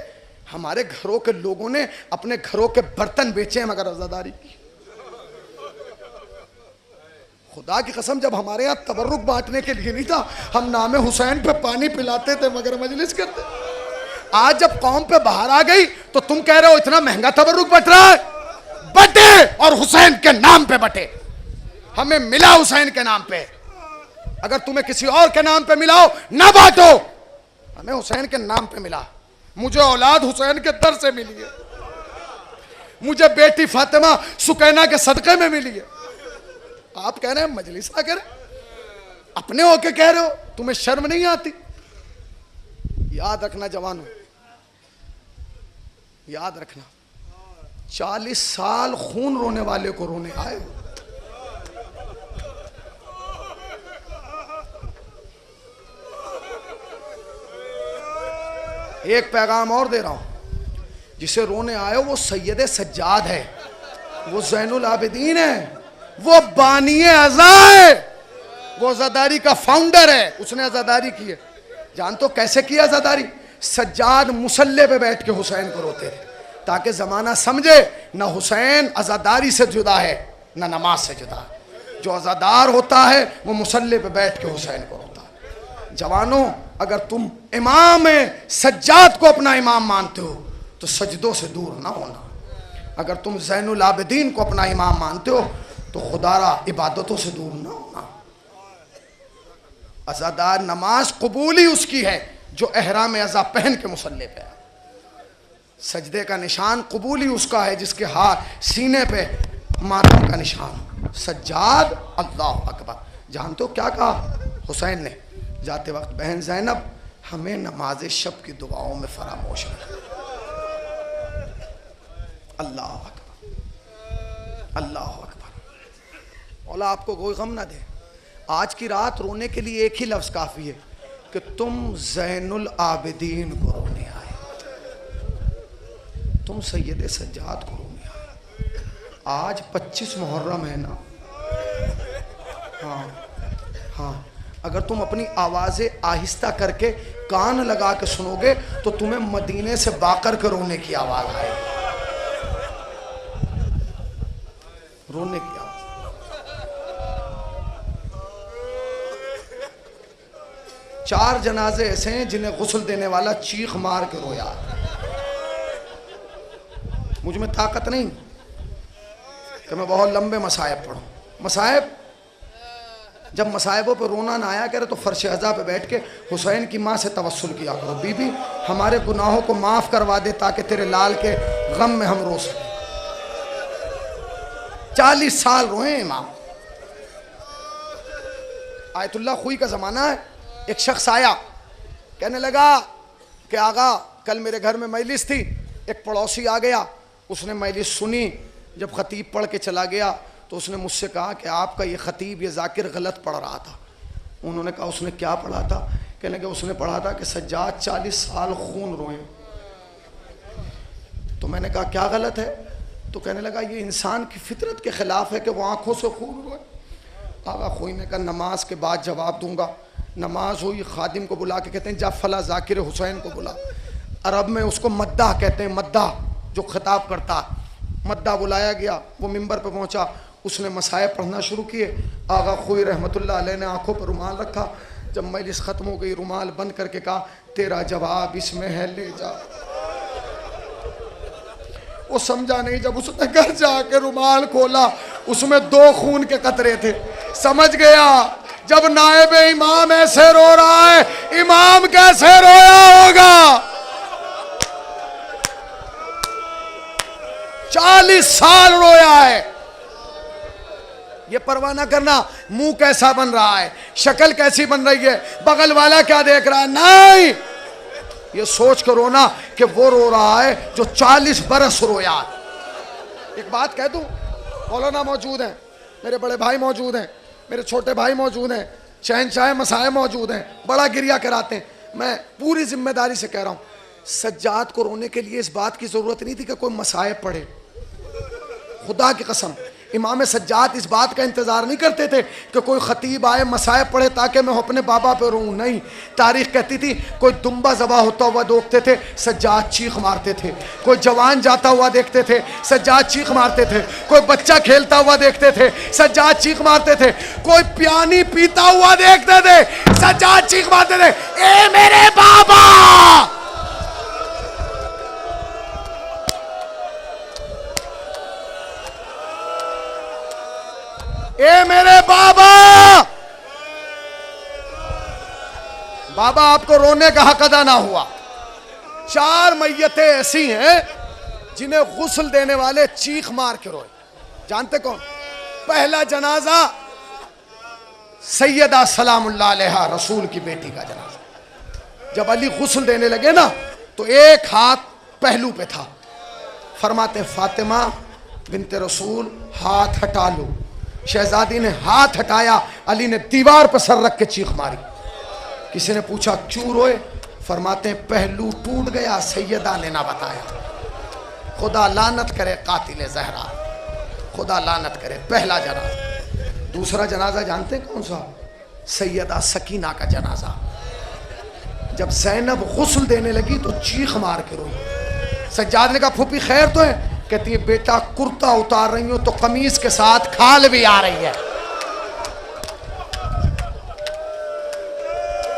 हमारे घरों के लोगों ने अपने घरों के बर्तन बेचे हैं मगर आज़ादारी की। खुदा की कसम, जब हमारे यहाँ तबर्रुक बांटने के लिए नहीं था, हम नामे हुसैन पे पानी पिलाते थे मगर मजलिस करते। आज जब कौम पे बाहर आ गई तो तुम कह रहे हो इतना महंगा तबर्रुक बट रहा है। बटे और हुसैन के नाम पे बटे। हमें मिला हुसैन के नाम पे, अगर तुम्हें किसी और के नाम पे मिला हो ना बांटो। हमें हुसैन के नाम पे मिला। मुझे औलाद हुसैन के दर से मिली है, मुझे बेटी फातिमा सुकैना के सदक़े में मिली है। आप कह रहे हैं मजलिस ना करें, अपने होके कह रहे हो, तुम्हें शर्म नहीं आती? याद रखना जवानों, याद रखना, 40 साल खून रोने वाले को रोने आए हो। एक पैगाम और दे रहा हूं, जिसे रोने आए हो वो सैयद सज्जाद है, वो ज़ैनुल आबिदीन है, वो बानिए अज़ा है, वो अज़ादारी का फाउंडर है। उसने अज़ादारी की है। जान तो कैसे किया अज़ादारी? सज्जाद मुसल्ले पे बैठ के हुसैन को रोते थे ताकि ज़माना समझे ना हुसैन अज़ादारी से जुदा है ना नमाज से जुदा। जो अज़ादार होता है वो मुसल्ले पे बैठ के हुसैन को रोता है। जवानों, अगर तुम इमाम सज्जाद को अपना इमाम मानते हो तो सजदों से दूर ना होना। अगर तुम ज़ैनुल आबिदीन को अपना इमाम मानते हो तो खुदारा इबादतों से दूर ना होना। अज़ादार नमाज कबूली उसकी है जो एहराम अज़ा पहन के मुसल्ले पे है। सजदे का निशान कबूली उसका है जिसके हाथ सीने पे मातम का निशान। सज्जाद अल्लाह अकबर। जानते हो क्या कहा हुसैन ने जाते वक्त? बहन ज़ैनब, हमें नमाज शब की दुआओं में फरामोश रखना। अल्लाह अकबर, अल्लाह अकबर। मौला आपको कोई गम ना दे। आज की रात रोने के लिए एक ही लफ्ज काफी है कि तुम ज़ैनुल आबिदीन को रोने आए, तुम सैयद सज्जाद को रोने आए। आज 25 मुहर्रम है ना? हाँ हाँ, अगर तुम अपनी आवाज़ें आहिस्ता करके कान लगा के सुनोगे तो तुम्हें मदीने से बाकर के रोने की आवाज़ आएगी। रोने की आवाज़। चार जनाजे ऐसे हैं जिन्हें गुस्ल देने वाला चीख मार के रोया। मुझ में ताकत नहीं कि मैं बहुत लंबे मसायब पढ़ूं। मसायब, जब मसायबों पर रोना ना आया करे तो फर्श अज़ा पे बैठ के हुसैन की माँ से तवस्सुल किया करो, बीबी हमारे गुनाहों को माफ़ करवा दे ताकि तेरे लाल के गम में हम रो सकें। 40 साल रोए इमाम। आयतुल्लाह खुई का ज़माना है। एक शख्स आया, कहने लगा कि आगा कल मेरे घर में मजलिस थी, एक पड़ोसी आ गया, उसने मजलिस सुनी। जब ख़तीब पढ़ के चला गया तो उसने मुझसे कहा कि आपका ये ख़तीब ये जाकिर गलत पढ़ रहा था। उन्होंने कहा उसने क्या पढ़ा था? कहने लगे उसने पढ़ा था कि सज्जाद 40 साल खून रोए। तो मैंने कहा क्या गलत है? तो कहने लगा ये इंसान की फितरत के ख़िलाफ़ है कि वो आँखों से खून रोए। आगा खोई ने कहा नमाज के बाद जवाब दूंगा। नमाज हुई, खादिम को बुला के कहते हैं जा फला जाकिर हुसैन को बुला। अरब में उसको मद्दा कहते हैं, मद्दा जो खिताब करता। मद्दा बुलाया गया, वो मिंबर पे पहुंचा, उसने मसायब पढ़ना शुरू किए। आगा खोई रहमतुल्लाह अलैह ने आंखों पर रुमाल रखा। जब मजलिस ख़त्म हो गई रुमाल बंद करके कहा तेरा जवाब इसमें है, ले जा। वो समझा नहीं। जब उसने घर जाके रुमाल खोला उसमें 2 खून के कतरे थे। समझ गया जब नायब इमाम ऐसे रो रहा है, इमाम कैसे रोया होगा। 40 साल रोया है। ये परवाह ना करना मुंह कैसा बन रहा है, शक्ल कैसी बन रही है, बगल वाला क्या देख रहा है, नहीं। ये सोच कर रोना कि वो रो रहा है जो 40 बरस रोया। एक बात कह दूं, मौलाना मौजूद हैं, मेरे बड़े भाई मौजूद हैं, मेरे छोटे भाई मौजूद हैं, शहनशाह मसाए मौजूद हैं, बड़ा गिरिया कराते हैं। मैं पूरी जिम्मेदारी से कह रहा हूँ, सज्जाद को रोने के लिए इस बात की ज़रूरत नहीं थी कि कोई मसाए पढ़े। खुदा की कसम इमाम सज्जाद इस बात का इंतज़ार नहीं करते थे कि कोई ख़तीब आए मसायब पढ़े ताकि मैं अपने बाबा पे रोऊं। नहीं, तारीख़ कहती थी कोई दुम्बा ज़बा होता हुआ देखते थे, सज्जाद चीख मारते थे। कोई जवान जाता हुआ देखते थे, सज्जाद चीख मारते थे। कोई बच्चा खेलता हुआ देखते थे, सज्जाद चीख मारते थे। कोई पियानी पीता हुआ देखते थे, सज्जाद चीख मारते थे, ए मेरे बाबा। बाबा आपको रोने का हक अदा ना हुआ। 4 मैयतें ऐसी हैं जिन्हें गुस्ल देने वाले चीख मार के रोए। जानते कौन? पहला जनाजा सैयदा सलामुल्लाह अलैहा रसूल की बेटी का जनाजा। जब अली गुस्ल देने लगे ना तो एक हाथ पहलू पे था। फरमाते फातिमा बिनते रसूल हाथ हटा लो। शहजादी ने हाथ हटाया, अली ने दीवार पर सर रख के चीख मारी। किसी ने पूछा क्यों रोए? फरमाते पहलू टूट गया, सैयदा ने ना बताया। खुदा लानत करे कातिल ज़हरा, खुदा लानत करे। पहला जनाजा। दूसरा जनाजा जानते हैं कौन सा? सैयदा सकीना का जनाजा। जब ज़ैनब गुस्ल देने लगी तो चीख मार के रोई। सज्जाद ने कहा फूफी खैर तो है? कहती है बेटा कुर्ता उतार रही हूं तो कमीज के साथ खाल भी आ रही है।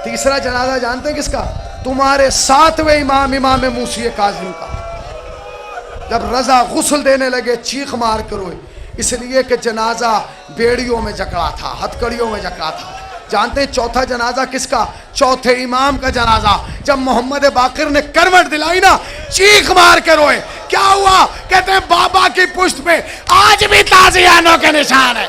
तीसरा जनाजा जानते हैं किसका? तुम्हारे 7वें इमाम इमाम मूसी काज़िम का। जब रजा गुस्ल देने लगे चीख मार के रोए, इसलिए कि जनाजा बेड़ियों में जकड़ा था, हथकड़ियों में जकड़ा था। जानते हैं चौथा जनाजा किसका? चौथे इमाम का जनाजा। जब मोहम्मद बाकिर ने करवट दिलाई ना, चीख मार के रोए। क्या हुआ? कहते हैं बाबा की पुश्त पे आज भी ताजियानों के निशान है।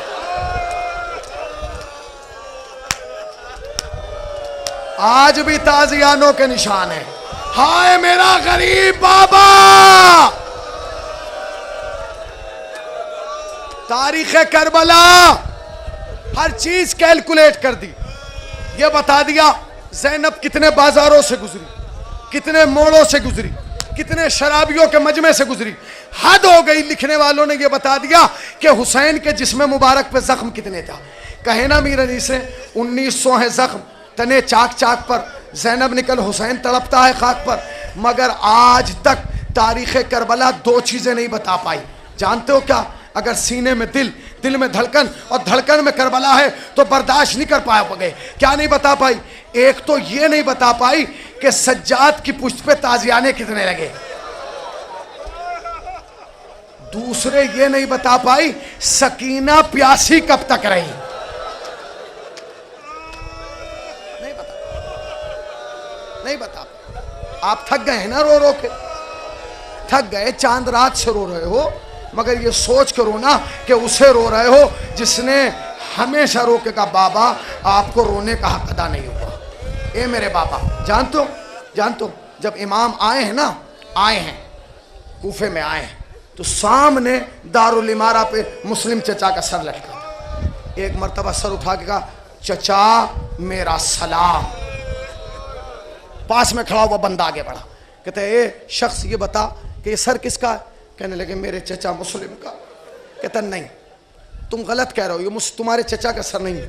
आज भी ताजियानों के निशान है। हाय मेरा गरीब बाबा। तारीख करबला हर चीज कैलकुलेट कर दी। ये बता दिया ज़ैनब कितने बाजारों से गुजरी, कितने मोड़ों से गुजरी, कितने शराबियों के मजमे से गुजरी। हद हो गई। लिखने वालों ने यह बता दिया कि हुसैन के जिस्म मुबारक पे जख्म कितने था। कहे ना मीर अली से 1900 है जख्म, तने चाक चाक पर। ज़ैनब निकल हुसैन तड़पता है खाक पर। मगर आज तक तारीख़ करबला 2 चीज़ें नहीं बता पाई। जानते हो क्या? अगर सीने में दिल, दिल में धड़कन और धड़कन में करबला है तो बर्दाश्त नहीं कर पाए। क्या नहीं बता पाई? एक तो ये नहीं बता पाई कि सज्जाद की पुश्त पे ताजियाने कितने लगे। दूसरे ये नहीं बता पाई सकीना प्यासी कब तक रही। नहीं बता। आप थक गए हैं ना रो रो के, थक गए, चांद रात से रो रहे हो। मगर ये सोच कर रो ना कि उसे रो रहे हो जिसने हमेशा रोके का बाबा आपको रोने का हक अदा नहीं हुआ। ए मेरे बाबा, जानते हो जब इमाम आए हैं ना, आए हैं कूफे में आए हैं, तो सामने दारुल इमारा पे मुस्लिम चचा का सर लटका था। एक मर्तबा सर उठा के कहा चचा मेरा सलाम। पास में खड़ा हुआ बंदा आगे बढ़ा, कहते ए शख्स ये बता कि ये सर किसका है? कहने लगे मेरे चचा मुस्लिम का। कहता नहीं तुम गलत कह रहे हो, ये तुम्हारे चचा का सर नहीं है।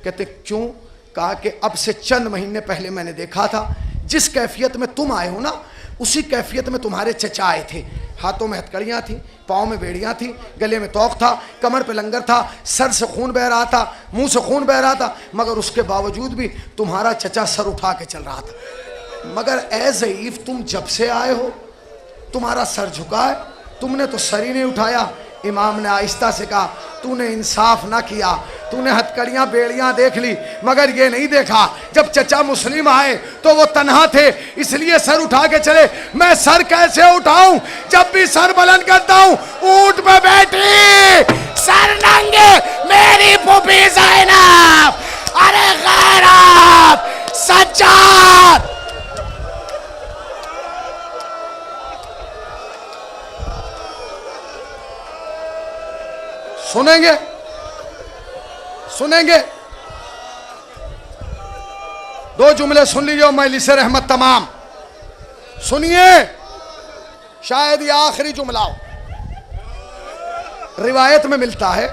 कहते क्यों? कहा कि अब से चंद महीने पहले मैंने देखा था जिस कैफियत में तुम आए हो ना, उसी कैफियत में तुम्हारे चचा आए थे। हाथों में हथकड़ियाँ थी, पाँव में बेड़ियाँ थी, गले में तोक था, कमर पे लंगर था, सर से खून बह रहा था, मुंह से खून बह रहा था, मगर उसके बावजूद भी तुम्हारा चचा सर उठा के चल रहा था। मगर ए ज़ईफ तुम जब से आए हो तुम्हारा सर झुका है, तुमने तो सर ही नहीं उठाया। इमाम ने आहिस्ता से कहा तूने इंसाफ ना किया, तूने हथकड़ियाँ बेड़ियाँ देख ली मगर ये नहीं देखा जब चचा मुस्लिम आए तो वो तन्हा थे, इसलिए सर उठा के चले। मैं सर कैसे उठाऊं? जब भी सर बुलंद करता हूं ऊंट पे बैठी सर नंगे मेरी फूफी ज़ैनब। अरे गैरत सज्जाद। सुनेंगे सुनेंगे 2 जुमले सुन लीजिए मजलिस रहमत तमाम सुनिए, शायद ये आखिरी जुमला हो। रिवायत में मिलता है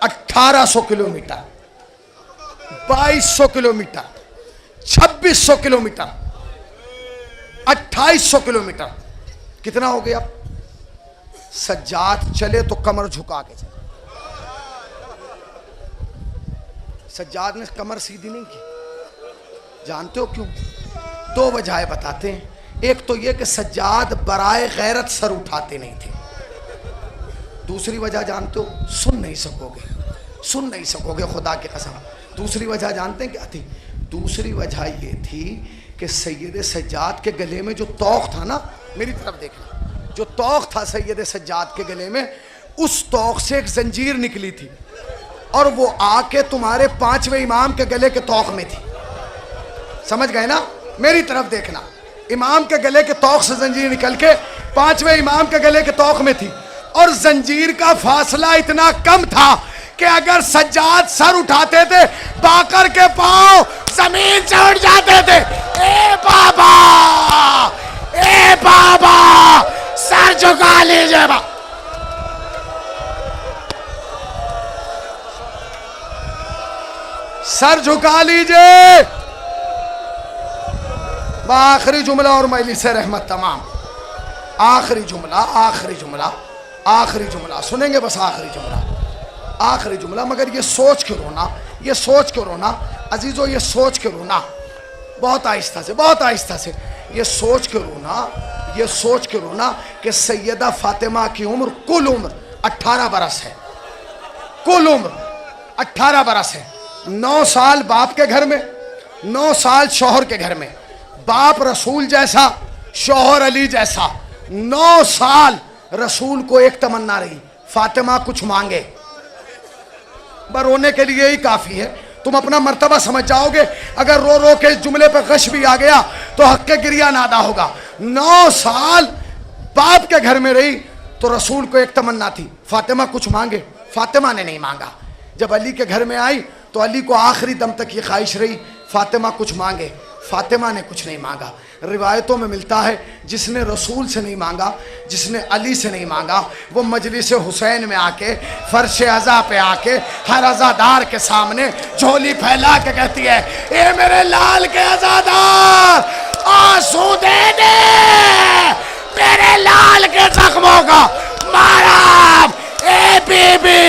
1800 किलोमीटर, 2200 किलोमीटर, 2600 किलोमीटर, 2800 किलोमीटर, कितना हो गया? सज्जाद चले तो कमर झुका के चले। सज्जाद ने कमर सीधी नहीं की। जानते हो क्यों? 2 वजह बताते हैं। एक तो यह कि सज्जाद बराए गैरत सर उठाते नहीं थे। दूसरी वजह जानते हो? सुन नहीं सकोगे, सुन नहीं सकोगे खुदा की कसम। दूसरी वजह जानते हैं क्या थी? दूसरी वजह ये थी कि सैयद सज्जाद के गले में जो तौक था ना, मेरी तरफ देखना, जो तौक था सैयद सज्जाद के गले में, उस तौक से एक जंजीर निकली थी और वो आके तुम्हारे 5वें इमाम के गले के तौक में थी। समझ गए ना? मेरी तरफ देखना, इमाम के गले के तौक से जंजीर निकल के 5वें इमाम के गले के तौक में थी और जंजीर का फासला इतना कम था कि अगर सज्जाद सर उठाते थे बाकर के पांव जमीन से उठ जाते थे। ए बाबा, ए बाबा, सर झुका लीजिए। सर झुका लीजिए। आखिरी जुमला और मजलिस रहमत तमाम। आखिरी जुमला, आखिरी जुमला, आखिरी जुमला सुनेंगे, बस आखिरी जुमला, आखिरी जुमला। मगर ये सोच के रोना, ये सोच के रोना अजीजों, ये सोच के रोना, बहुत आहिस्ता से, बहुत आहिस्ता से, ये सोच के रोना, ये सोच के रोना कि सैयदा फातिमा की उम्र, कुल उम्र 18 बरस है। कुल उम्र 18 बरस है। 9 साल बाप के घर में, 9 साल शौहर के घर में। बाप रसूल जैसा, शौहर अली जैसा। 9 साल रसूल को एक तमन्ना रही, फातिमा कुछ मांगे। रोने के लिए ही काफी है, तुम अपना मर्तबा समझ जाओगे। अगर रो रो के जुमले पर गश भी आ गया तो हक के गिरिया नादा होगा। 9 साल बाप के घर में रही तो रसूल को एक तमन्ना थी, फातिमा कुछ मांगे। फातिमा ने नहीं मांगा। जब अली के घर में आई तो अली को आखिरी दम तक ये ख्वाहिश रही, फातिमा कुछ मांगे। फातिमा ने कुछ नहीं मांगा। रिवायतों में मिलता है जिसने रसूल से नहीं मांगा, जिसने अली से नहीं मांगा, वो मजलिस हुसैन में आके फर्श अज़ा पे आके हर अज़ादार के सामने झोली फैला के कहती है, ए मेरे लाल के अज़ादार, आंसू दे दे मेरे लाल के जख्मों का मारा। ए बीबी,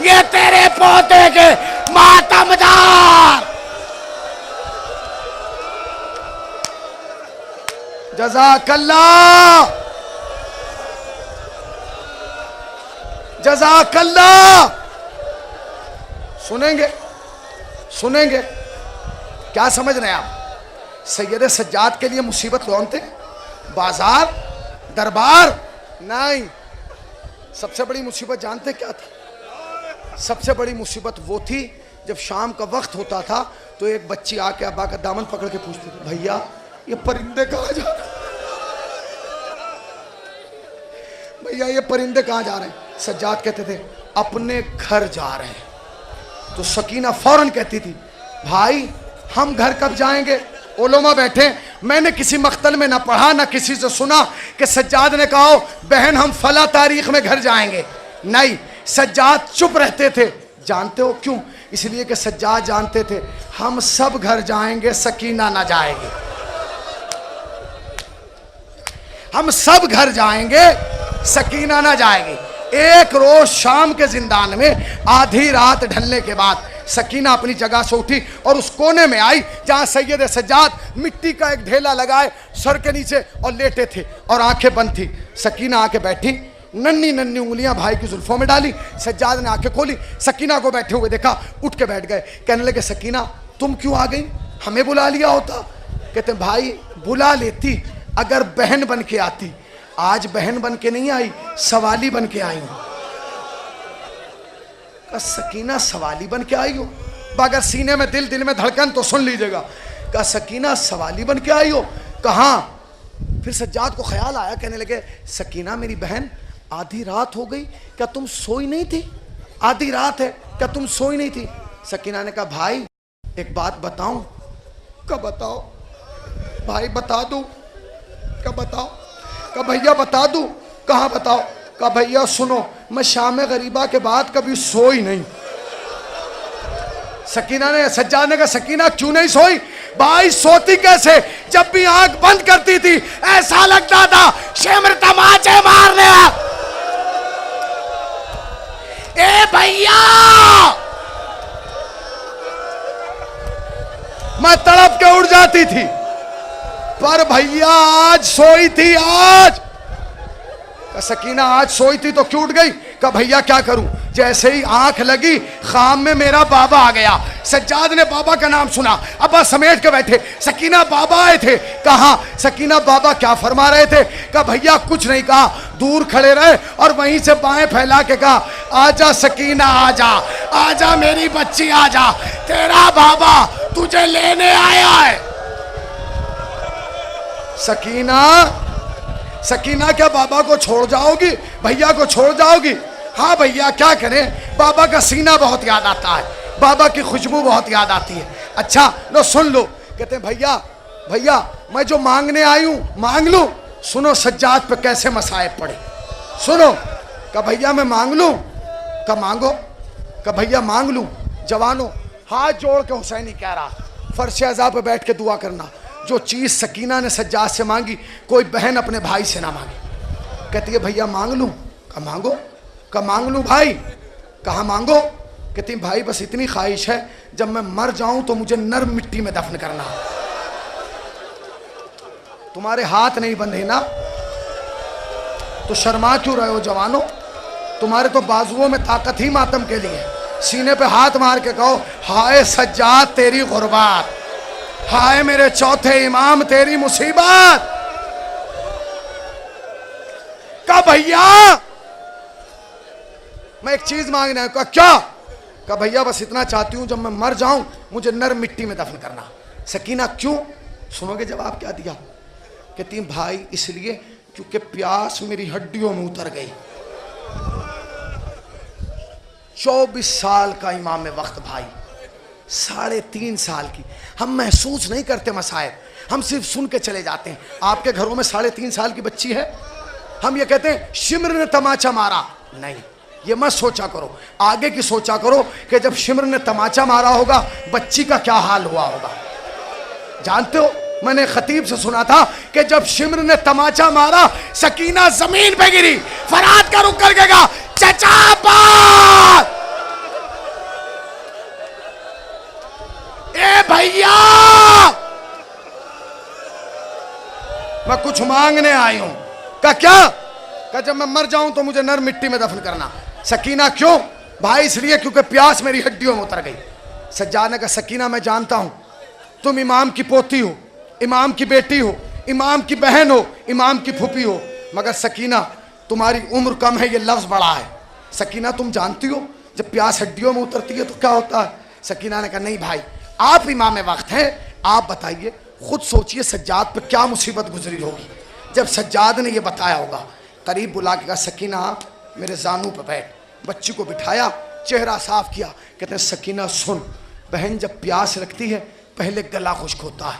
ये तेरे पोते के मातमदार। जज़ाकल्लाह, जज़ाकल्लाह। सुनेंगे, सुनेंगे, क्या समझ रहे हैं आप? सैयद सज्जाद के लिए मुसीबत कौन थे? बाजार, दरबार नहीं। सबसे बड़ी मुसीबत जानते क्या थी? सबसे बड़ी मुसीबत वो थी जब शाम का वक्त होता था तो एक बच्ची आके अब्बा का दामन पकड़ के पूछती थी, भैया ये परिंदे कहाँ जा रहे हैं? भैया ये परिंदे कहाँ जा रहे हैं? सज्जाद कहते थे अपने घर जा रहे हैं। तो सकीना फौरन कहती थी, भाई हम घर कब जाएंगे? उलमा बैठे, मैंने किसी मख्तल में ना पढ़ा ना किसी से सुना कि सज्जाद ने कहा बहन हम फला तारीख में घर जाएंगे। नहीं, सज्जाद चुप रहते थे। जानते हो क्यों? इसलिए कि सज्जाद जानते थे हम सब घर जाएंगे, सकीना ना जाएगी। हम सब घर जाएंगे, सकीना ना जाएगी। एक रोज शाम के जिंदान में आधी रात ढलने के बाद सकीना अपनी जगह से उठी और उस कोने में आई जहां सैयद सज्जाद मिट्टी का एक ढेला लगाए सर के नीचे और लेटे थे और आंखें बंद थी। सकीना आके बैठी, नन्ही नन्ही उंगलियां भाई की जुल्फों में डाली। सज्जाद ने आंखें खोली, सकीना को बैठे हुए देखा, उठ के बैठ गए। कहने लगे सकीना तुम क्यों आ गई? हमें बुला लिया होता। कहते भाई बुला लेती अगर बहन बन के आती। आज बहन बन के नहीं आई, सवाली बन के आई हूं। सकीना सवाली बन के आई हो? अगर सीने में दिल, दिल में धड़कन तो सुन लीजिएगा। कहा सकीना सवाली बन के आई हो? कहाँ? फिर सज्जाद को ख्याल आया, कहने लगे सकीना मेरी बहन आधी रात हो गई, क्या तुम सोई नहीं थी? आधी रात है, क्या तुम सोई नहीं थी? सकीना ने कहा भाई एक बात बताऊं? कब बताओ भाई? बता दूं? कब बताओ? कहा भैया बता दूं? कहाँ बताओ? कहा भैया सुनो, मैं शाम गरीबा के बाद कभी सोई नहीं। सकीना ने, सज्जाद ने कहा सकीना क्यों नहीं सोई? भाई सोती कैसे? जब भी आंख बंद करती थी ऐसा लगता था शिमर तमाचे मार रहा। ए भैया मैं तड़प के उड़ जाती थी, पर भैया आज सोई थी। आज सकीना आज सोई थी तो क्यों उठ गई? कहा भैया क्या करूं? जैसे ही आंख लगी खाम में मेरा बाबा आ गया। सज्जाद ने बाबा का नाम सुना, अब्बा समेट के बैठे। सकीना बाबा आए थे। कहा सकीना बाबा क्या फरमा रहे थे? कहा भैया कुछ नहीं कहा, दूर खड़े रहे और वहीं से बाएं फैला के कहा आजा सकीना आजा, आजा मेरी बच्ची आजा, तेरा बाबा तुझे लेने आया है। सकीना, सकीना क्या बाबा को छोड़ जाओगी, भैया को छोड़ जाओगी? हाँ भैया क्या करें, बाबा का सीना बहुत याद आता है, बाबा की खुशबू बहुत याद आती है। अच्छा लो सुन लो। कहते हैं भैया भैया मैं जो मांगने आई हूँ मांग लूँ? सुनो सज्जाद पे कैसे मसाइब पड़े, सुनो। का भैया मैं मांग लूँ? का मांगो। का भैया मांग लूँ? जवानों हाथ जोड़ के हुसैनी कह रहा, फर्श अज़ा पे बैठ के दुआ करना, जो चीज़ सकीना ने सज्जाद से मांगी कोई बहन अपने भाई से ना मांगे। कहती है भैया मांग लूँ? का मांगो। का मांग लूँ भाई? कहाँ मांगो? कहती भाई बस इतनी ख्वाहिश है जब मैं मर जाऊं तो मुझे नर्म मिट्टी में दफन करना। तुम्हारे हाथ नहीं बंधे ना तो शर्मा क्यों रहे हो जवानों? तुम्हारे तो बाजुओं में ताकत ही मातम के लिए। सीने पे हाथ मार के कहो हाय सज्जाद तेरी गुर्बत, हाय मेरे चौथे इमाम तेरी मुसीबत। का भैया मैं एक चीज मांगना है। का क्या? का भैया बस इतना चाहती हूं जब मैं मर जाऊं मुझे नर्म मिट्टी में दफन करना। सकीना क्यों? सुनोगे जवाब क्या दिया? कहती भाई इसलिए क्योंकि प्यास मेरी हड्डियों में उतर गई। 24 साल का इमाम वक्त भाई, 3.5 साल की। हम महसूस नहीं करते मसाइब, हम सिर्फ सुन के चले जाते हैं। आपके घरों में 3.5 साल की बच्ची है, हम ये कहते हैं शिमर ने तमाचा मारा। नहीं, ये मत सोचा करो, आगे की सोचा करो कि जब शिमर ने तमाचा मारा होगा बच्ची का क्या हाल हुआ होगा। जानते हो मैंने खतीब से सुना था कि जब शिमर ने तमाचा मारा सकीना जमीन पे गिरी, फरात का रुक कर गया चचा बात। ए भैया मैं कुछ मांगने आई हूं। का क्या? का जब मैं मर जाऊं तो मुझे नर्म मिट्टी में दफन करना। सकीना क्यों? भाई इसलिए क्योंकि प्यास मेरी हड्डियों में उतर गई। सज्जाद ने कहा सकीना मैं जानता हूं तुम इमाम की पोती हो, इमाम की बेटी हो, इमाम की बहन हो, इमाम की फूफी हो, मगर सकीना तुम्हारी उम्र कम है, ये लफ्ज बड़ा है। सकीना तुम जानती हो जब प्यास हड्डियों में उतरती है तो क्या होता है? सकीना ने कहा नहीं भाई आप इमाम वक्त हैं, आप बताइए, खुद सोचिए सज्जाद पर क्या मुसीबत गुजरी होगी जब सज्जाद ने यह बताया होगा। करीब बुला के कहा सकीना मेरे जानू पर बैठ। बच्ची को बिठाया, चेहरा साफ किया। कहते हैं सकीना सुन, बहन जब प्यास लगती है पहले गला खुश्क होता है,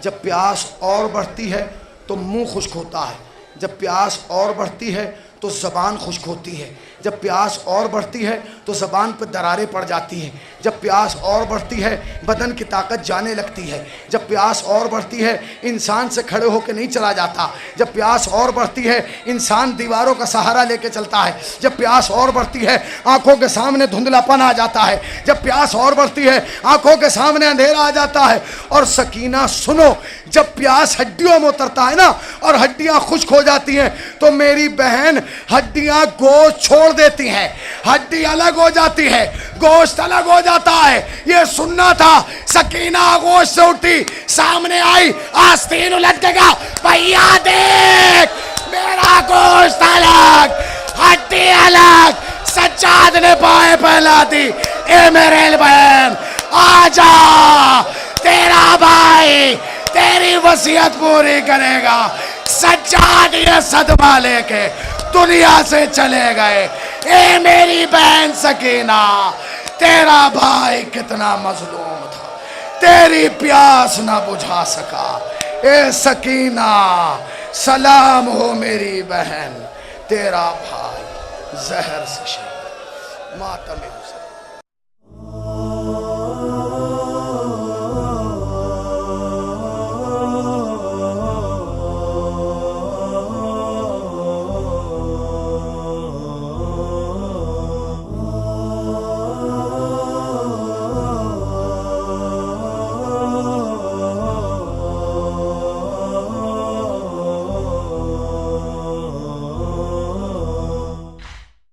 जब प्यास और बढ़ती है तो मुंह खुश्क होता है, जब प्यास और बढ़ती है तो ज़बान खुश्क होती है, जब प्यास और बढ़ती है तो ज़बान पर दरारें पड़ जाती हैं, जब प्यास और बढ़ती है बदन की ताकत जाने लगती है, जब प्यास और बढ़ती है इंसान से खड़े होकर नहीं चला जाता, जब प्यास और बढ़ती है इंसान दीवारों का सहारा लेके चलता है, जब प्यास और बढ़ती है आंखों के सामने धुंधलापन आ जाता है, जब प्यास और बढ़ती है आंखों के सामने अंधेरा आ जाता है। और सकीना सुनो, जब प्यास हड्डियों में उतरता है ना और हड्डियां खुश्क हो जाती हैं तो मेरी बहन हड्डियां गोश्त छोड़ देती हैं, हड्डी अलग हो जाती है, गोश्त अलग हो जाता है। ये सुनना था। सकीना गोश्त से उठी, सामने आई, आस्तीन उलट के कहा भैया देख मेरा गोश्त अलग, हड्डी अलग। सज्जाद ने बाएं फैला दी, ए मेरे बहन आजा, तेरा भाई तेरी वसीयत पूरी करेगा। सज्जाद ये सदमा लेके दुनिया से चले गए। ए मेरी बहन सकीना, तेरा भाई कितना मजलूम था, तेरी प्यास ना बुझा सका। ए सकीना सलाम हो मेरी बहन, तेरा भाई जहर से शहीद। मातम